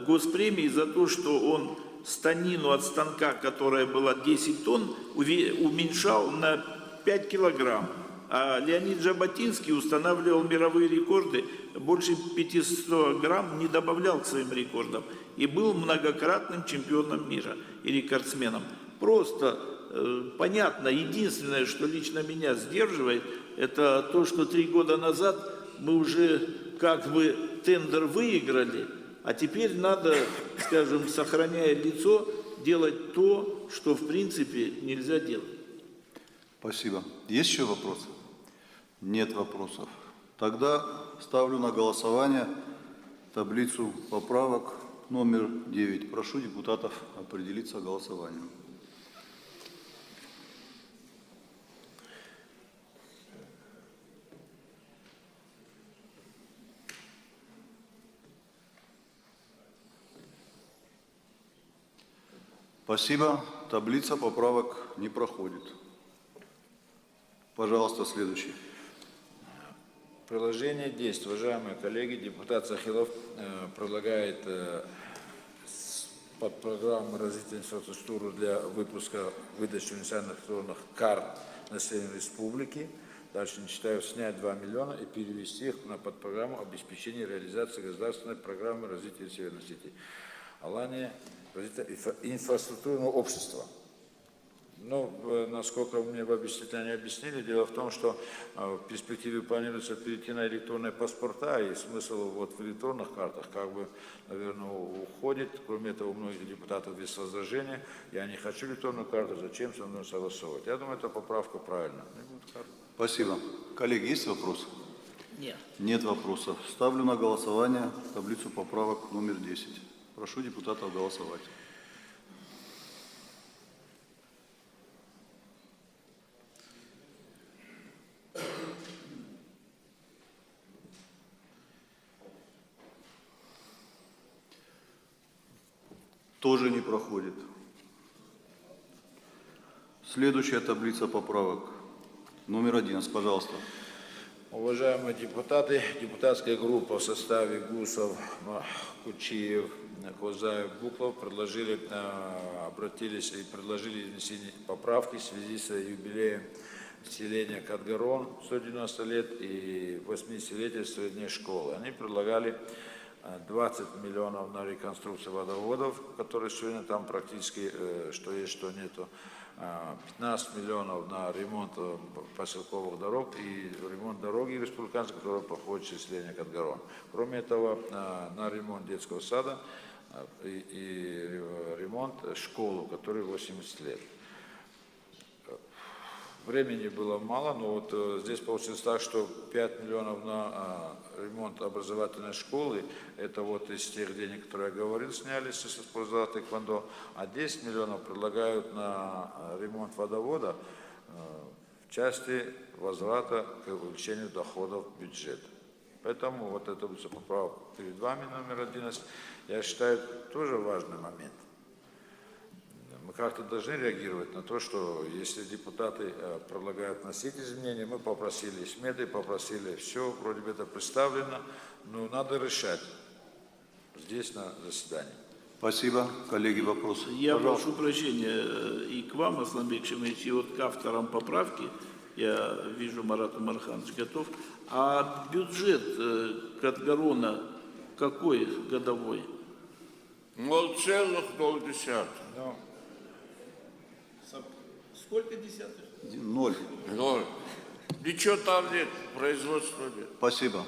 госпремии за то, что он станину от станка, которая была 10 тонн, уменьшал на 5 килограмм. А Леонид Жаботинский устанавливал мировые рекорды, больше 500 грамм не добавлял к своим рекордам. И был многократным чемпионом мира и рекордсменом. Просто понятно, единственное, что лично меня сдерживает, это то, что 3 года назад мы уже как бы тендер выиграли, а теперь надо, скажем, сохраняя лицо, делать то, что в принципе нельзя делать. Спасибо. Есть еще вопросы? Нет вопросов. Тогда ставлю на голосование таблицу поправок номер 9. Прошу депутатов определиться голосованием. Спасибо. Таблица поправок не проходит. Пожалуйста, следующий. Приложение 10. Уважаемые коллеги, депутат Сахилов предлагает под программу развития инфраструктуры для выпуска выдачи универсальных электронных карт населения республики. Дальше не читаю, снять 2 миллиона и перевести их на подпрограмму обеспечения реализации государственной программы развития Северной Осетии. Алания инфраструктурного общества. Ну, насколько мне в объяснительно объяснили, дело в том, что в перспективе планируется перейти на электронные паспорта, и смысл вот в электронных картах как бы, наверное, уходит. Кроме этого, у многих депутатов без возражения. Я не хочу электронную карту, зачем со мной согласовывать? Я думаю, эта поправка правильная. Спасибо. Коллеги, есть вопросы? Нет. Нет вопросов. Ставлю на голосование таблицу поправок номер 10. Прошу депутатов голосовать. Тоже не проходит. Следующая таблица поправок. Номер 11, пожалуйста. Уважаемые депутаты, депутатская группа в составе Гусов, Кучиев, Хозаев, Буклов обратились и предложили внесение поправки в связи с юбилеем селения Катгарон 190 лет и 80-летие средней школы. Они предлагали 20 миллионов на реконструкцию водоводов, которые сегодня там практически что есть, что нету. 15 миллионов на ремонт поселковых дорог и ремонт дороги республиканской, которая проходит через селение Катгарон. Кроме этого, на ремонт детского сада и ремонт школы, которой 80 лет. Времени было мало, но вот здесь получилось так, что 5 миллионов на ремонт образовательной школы, это вот из тех денег, которые я говорил, снялись с использования тэквондо, а 10 миллионов предлагают на ремонт водовода в части возврата к увеличению доходов бюджета. Поэтому вот это будет поправка перед вами номер 11. Я считаю, тоже важный момент. Мы как-то должны реагировать на то, что если депутаты предлагают вносить изменения, мы попросили сметы, попросили все, вроде бы это представлено, но надо решать здесь на заседании. Спасибо. Коллеги, вопросы? Я прошу прощения и к вам, Аслан Бекшемович, и вот к авторам поправки, я вижу, Марат Умарханович готов. А бюджет Катгарона какой годовой? 0,0. Сколько десятых? 0. Ничего там нет, производства нет. Спасибо.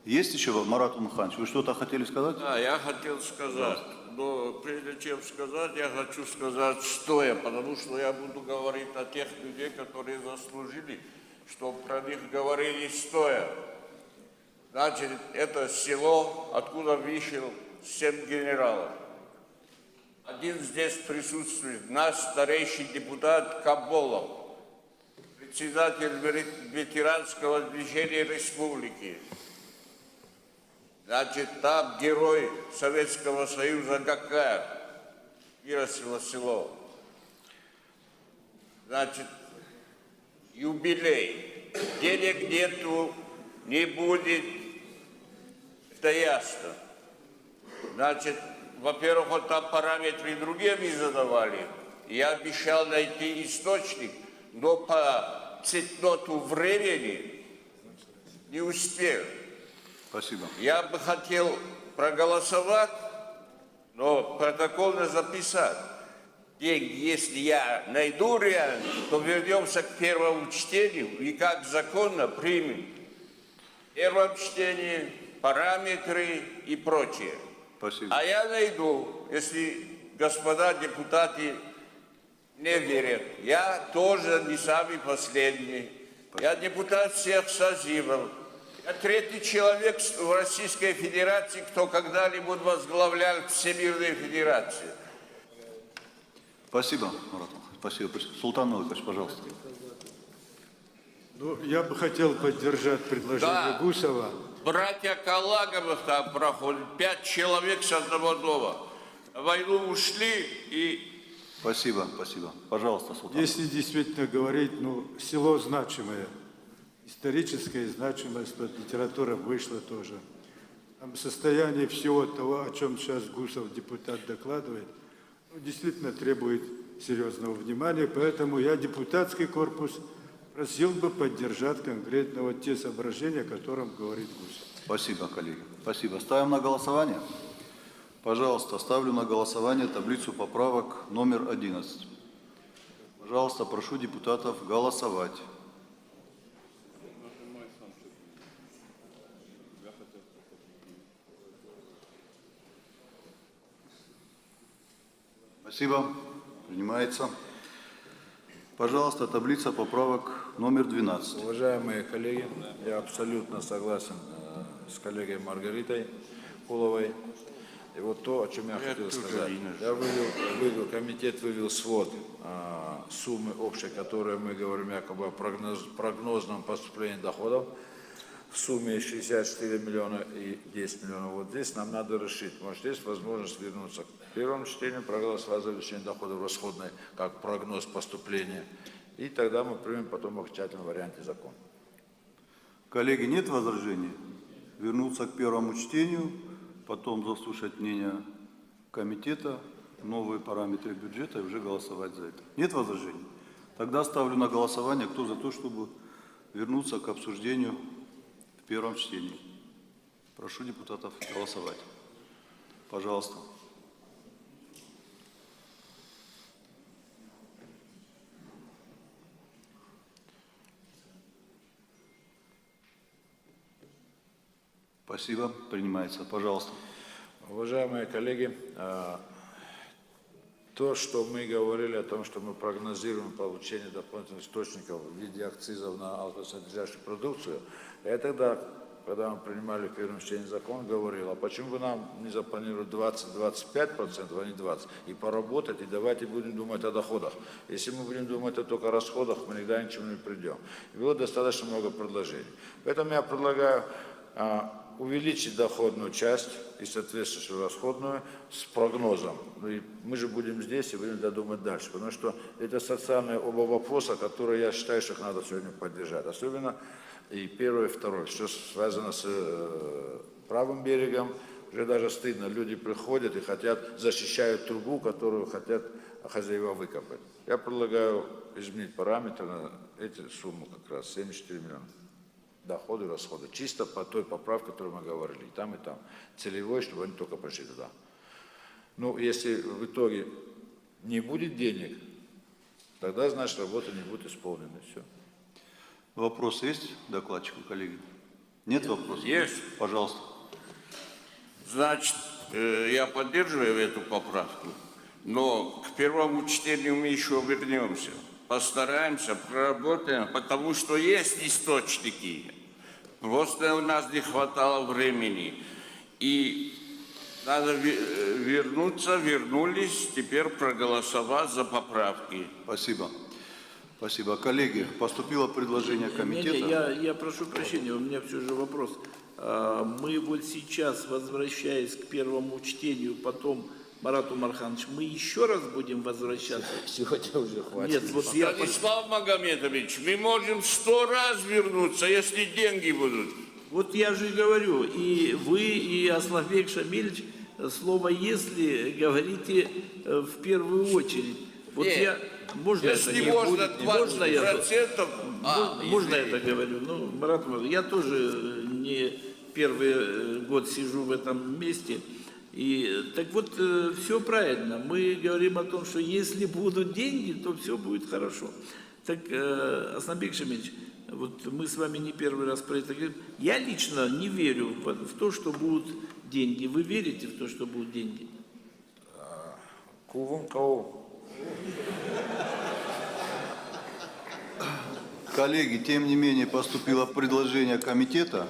Есть еще, Марат Умарханович, вы что-то хотели сказать? Да, я хотел сказать, но прежде чем сказать, я хочу сказать, что я, потому что я буду говорить о тех людей, которые заслужили чтобы про них говорили стоя. Значит, это село, откуда вышел 7 генералов. Один здесь присутствует, наш старейший депутат Каболов, председатель ветеранского движения республики. Значит, там герой Советского Союза Гакаев, выросло село. Значит, юбилей. Денег нету, не будет, это ясно. Значит, во-первых, вот там параметры другие мы задавали. Я обещал найти источник, но по цветноту времени не успел. Спасибо. Я бы хотел проголосовать, но протокольно записать. Деньги, если я найду реально, то вернемся к первому чтению и как законно примем. В первом чтении параметры и прочее. Спасибо. А я найду, если господа депутаты не верят. Я тоже не самый последний. Я депутат всех созывов. Я третий человек в Российской Федерации, кто когда-либо возглавлял Всемирную Федерацию. Спасибо, Мурат. Спасибо. Султан Новикович, пожалуйста. Ну, я бы хотел поддержать предложение Гусева. Братья Калаговых там проходят, 5 человек с одного дома. В войну ушли и... Спасибо, спасибо. Пожалуйста, Султан. Если действительно говорить, ну, село значимое, историческая значимость, вот литература вышла тоже. Там состояние всего того, о чем сейчас Гусев, депутат, докладывает, ну, действительно требует серьезного внимания, поэтому я депутатский корпус просил бы поддержать конкретно вот те соображения, о которых говорит Гусев. Спасибо, коллеги. Спасибо. Ставим на голосование. Пожалуйста, ставлю на голосование таблицу поправок номер 11. Пожалуйста, прошу депутатов голосовать. Спасибо. Принимается. Пожалуйста, таблица поправок номер 12. Уважаемые коллеги, я абсолютно согласен с коллегой Маргаритой Куловой. И вот то, о чем я хотел сказать. Комитет вывел свод суммы общей, которые мы говорим якобы о прогнозном поступлении доходов. В сумме 64 миллиона и 10 миллионов. Вот здесь нам надо решить. Может, есть возможность вернуться к первому чтению, проголосовать за увеличение доходов расходной, как прогноз поступления. И тогда мы примем потом в окончательном варианте закон. Коллеги, нет возражений? Вернуться к первому чтению, потом заслушать мнение комитета, новые параметры бюджета и уже голосовать за это. Нет возражений? Тогда ставлю на голосование, кто за то, чтобы вернуться к обсуждению в первом чтении. Прошу депутатов голосовать. Пожалуйста. Спасибо. Принимается. Пожалуйста. Уважаемые коллеги, то, что мы говорили о том, что мы прогнозируем получение дополнительных источников в виде акцизов на алкосодержащую продукцию, я тогда, когда мы принимали в первом чтении закон, говорил, а почему бы нам не запланировать 20-25%, а не 20%, и поработать, и давайте будем думать о доходах. Если мы будем думать только о расходах, мы никогда ничего не придем. И было достаточно много предложений. Поэтому я предлагаю увеличить доходную часть и соответствующую расходную с прогнозом. Ну и мы же будем здесь и будем додумать дальше, потому что это социальные оба вопроса, которые я считаю, что их надо сегодня поддержать. Особенно и первое, и второе, что связано с правым берегом, уже даже стыдно. Люди приходят и хотят, защищают трубу, которую хотят хозяева выкопать. Я предлагаю изменить параметры на эти суммы как раз, 74 миллиона. Доходы и расходы. Чисто по той поправке, о которой мы говорили. И там, целевой, чтобы они только пошли туда. Ну, если в итоге не будет денег, тогда, значит, работа не будет исполнена. Все. Вопросы есть докладчику, коллеги? Нет вопросов? Есть. Пожалуйста. Значит, я поддерживаю эту поправку, но к первому чтению мы еще вернемся. постараемся, проработаем, потому что есть источники. Просто у нас не хватало времени. И надо вернуться, вернулись, теперь проголосовать за поправки. Спасибо. Спасибо. Коллеги, поступило предложение комитета. Я прошу прощения, у меня все же вопрос. Мы вот сейчас, возвращаясь к первому чтению, потом, Марат Умарханович, мы еще раз будем возвращаться? Сегодня уже хватит. Нет, вот я... Станислав Магомедович, мы можем 100 раз вернуться, если деньги будут. Вот я же говорю, и вы, и Асланбек Шамильевич, слово «если» говорите в первую очередь. Вот Нет, я... Можно если это? можно Можно я... 20%, Можно я это говорю? Ну, Марат Умарович, я тоже не первый год сижу в этом месте. И так вот, все правильно. Мы говорим о том, что если будут деньги, то все будет хорошо. Так, Асланбек Шамильевич, вот мы с вами не первый раз про это говорим. Я лично не верю в то, что будут деньги. Вы верите в то, что будут деньги? Коллеги, тем не менее поступило предложение комитета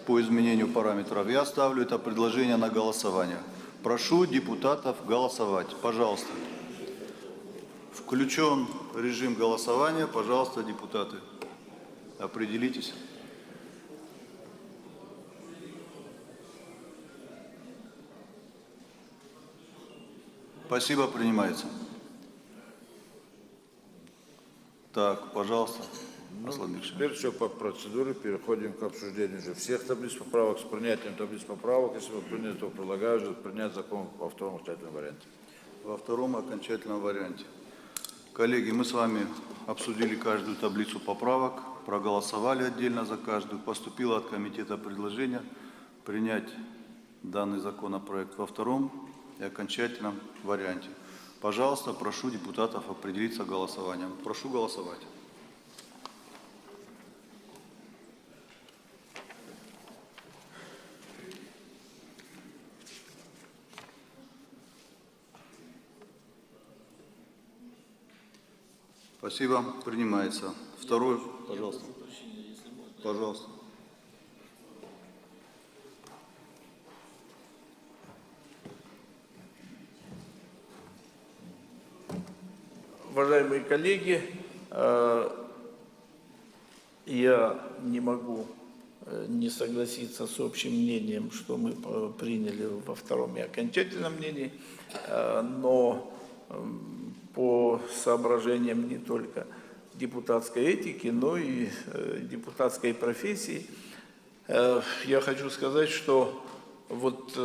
по изменению параметров. Я ставлю это предложение на голосование. Прошу депутатов голосовать. Пожалуйста. Включен режим голосования. Пожалуйста, депутаты, определитесь. Спасибо, принимается. Так, пожалуйста. Теперь все по процедуре, переходим к обсуждению уже всех таблиц поправок. С принятием таблиц поправок, если вы приняли, то предлагаю же принять закон во втором окончательном варианте. Во втором окончательном варианте. Коллеги, мы с вами обсудили каждую таблицу поправок, проголосовали отдельно за каждую. Поступило от комитета предложение принять данный законопроект во втором и окончательном варианте. Пожалуйста, прошу депутатов определиться голосованием. Прошу голосовать. Спасибо. Принимается. Второй, пожалуйста. Пожалуйста. Уважаемые коллеги, я не могу не согласиться с общим мнением, что мы приняли во втором и окончательном мнении, но по соображениям не только депутатской этики, но и депутатской профессии, я хочу сказать, что вот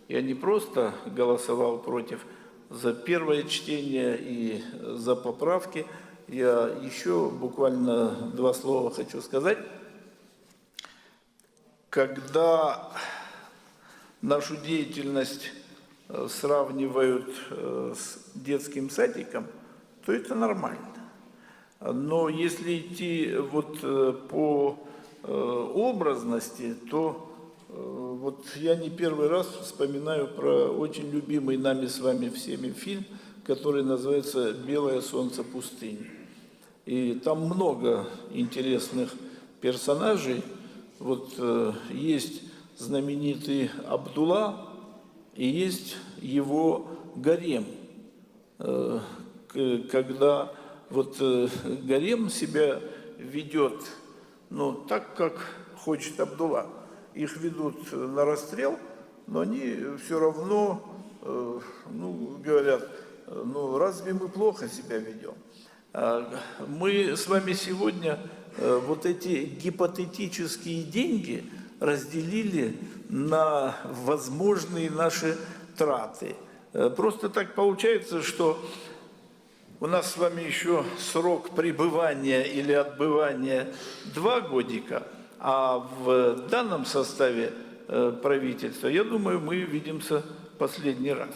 я не просто голосовал против за первое чтение и за поправки, я еще буквально 2 слова хочу сказать. Когда нашу деятельность сравнивают с детским садиком, то это нормально. Но если идти вот по образности, то вот я не первый раз вспоминаю про очень любимый нами с вами всеми фильм, который называется «Белое солнце пустыни». И там много интересных персонажей. Вот есть знаменитый Абдулла и есть его гарем. Когда вот гарем себя ведет, ну, так, как хочет Абдулла. Их ведут на расстрел, но они все равно, ну, говорят, ну, разве мы плохо себя ведем? Мы с вами сегодня вот эти гипотетические деньги разделили на возможные наши траты. Просто так получается, что у нас с вами еще срок пребывания или отбывания 2 годика, а в данном составе правительства, я думаю, мы видимся последний раз.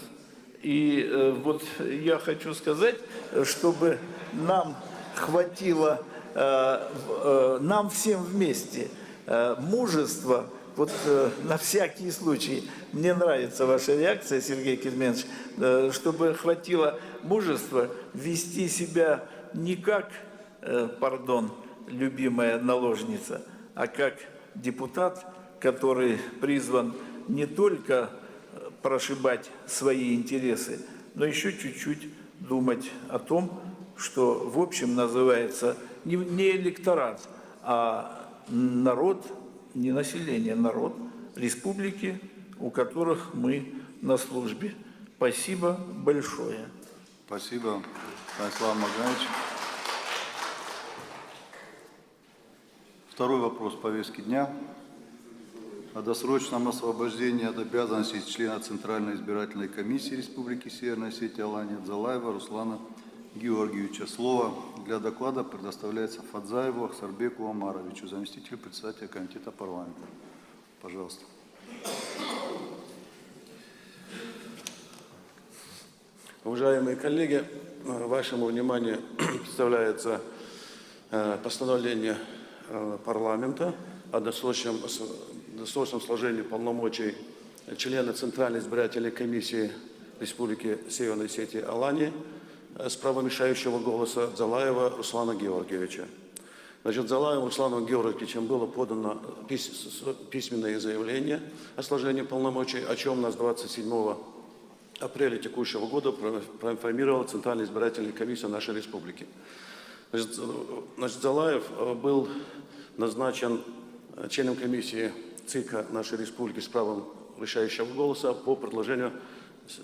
И вот я хочу сказать, чтобы нам хватило, нам всем вместе, мужества Вот на всякий случай, мне нравится ваша реакция, Сергей Кузьминович, чтобы хватило мужества вести себя не как, пардон, любимая наложница, а как депутат, который призван не только прошибать свои интересы, но еще чуть-чуть думать о том, что в общем называется не электорат, а народ, не население, народ республики, у которых мы на службе. Спасибо большое. Спасибо, Станислав Магомедович. Второй вопрос повестки дня. О досрочном освобождении от обязанностей члена Центральной избирательной комиссии Республики Северная Осетия Алания Дзалаева Руслана Георгиевича. Слово для доклада предоставляется Фадзаеву Ахсарбеку Омаровичу, заместителю председателя комитета парламента. Пожалуйста. Уважаемые коллеги, вашему вниманию представляется постановление парламента о досрочном сложении полномочий члена Центральной избирательной комиссии Республики Северной Осетии Алании с правом решающего голоса Дзалаева Руслана Георгиевича. Значит, Дзалаевым Русланом Георгиевичем было подано письменное заявление о сложении полномочий, о чем нас 27 апреля текущего года проинформировала Центральная избирательная комиссия нашей республики. Значит, Дзалаев был назначен членом комиссии ЦИКа нашей республики с правом решающего голоса по предложению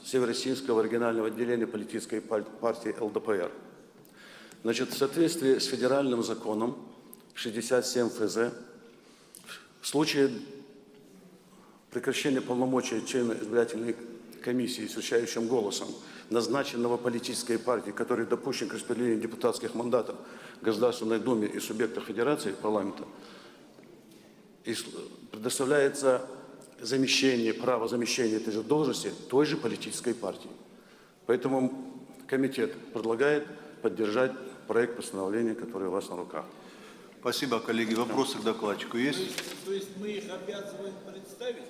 Северо-Синского регионального отделения политической партии ЛДПР. Значит, в соответствии с федеральным законом 67 ФЗ, в случае прекращения полномочий члена избирательной комиссии с решающим голосом, назначенного политической партией, который допущен к распределению депутатских мандатов в Государственной Думе и субъектах Федерации парламента, и предоставляется право замещения этой же должности той же политической партии. Поэтому комитет предлагает поддержать проект постановления, который у вас на руках. Спасибо, коллеги. Вопросы к докладчику есть? То есть мы их обязываем представить?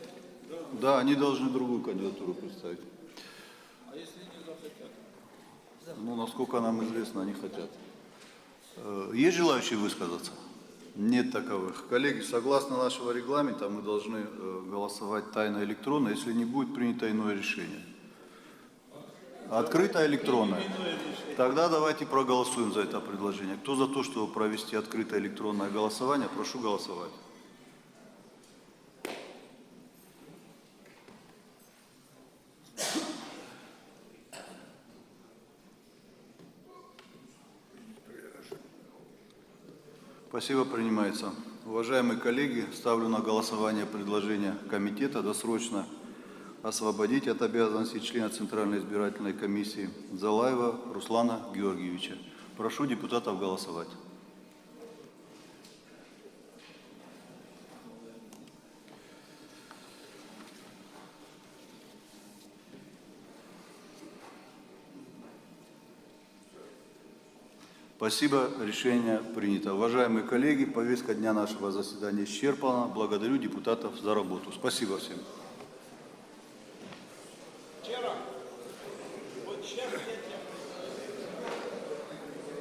Да, они должны другую кандидатуру представить. А если не захотят? Ну, насколько нам известно, они хотят. Есть желающие высказаться? Нет таковых. Коллеги, согласно нашего регламента, мы должны голосовать тайно электронно, если не будет принято иное решение. Открыто электронное. Тогда давайте проголосуем за это предложение. Кто за то, чтобы провести открытое электронное голосование, прошу голосовать. Спасибо, принимается. Уважаемые коллеги, ставлю на голосование предложение комитета досрочно освободить от обязанностей члена Центральной избирательной комиссии Дзалаева Руслана Георгиевича. Прошу депутатов голосовать. Спасибо, решение принято. Уважаемые коллеги, повестка дня нашего заседания исчерпана. Благодарю депутатов за работу. Спасибо всем. Вчера, вот сейчас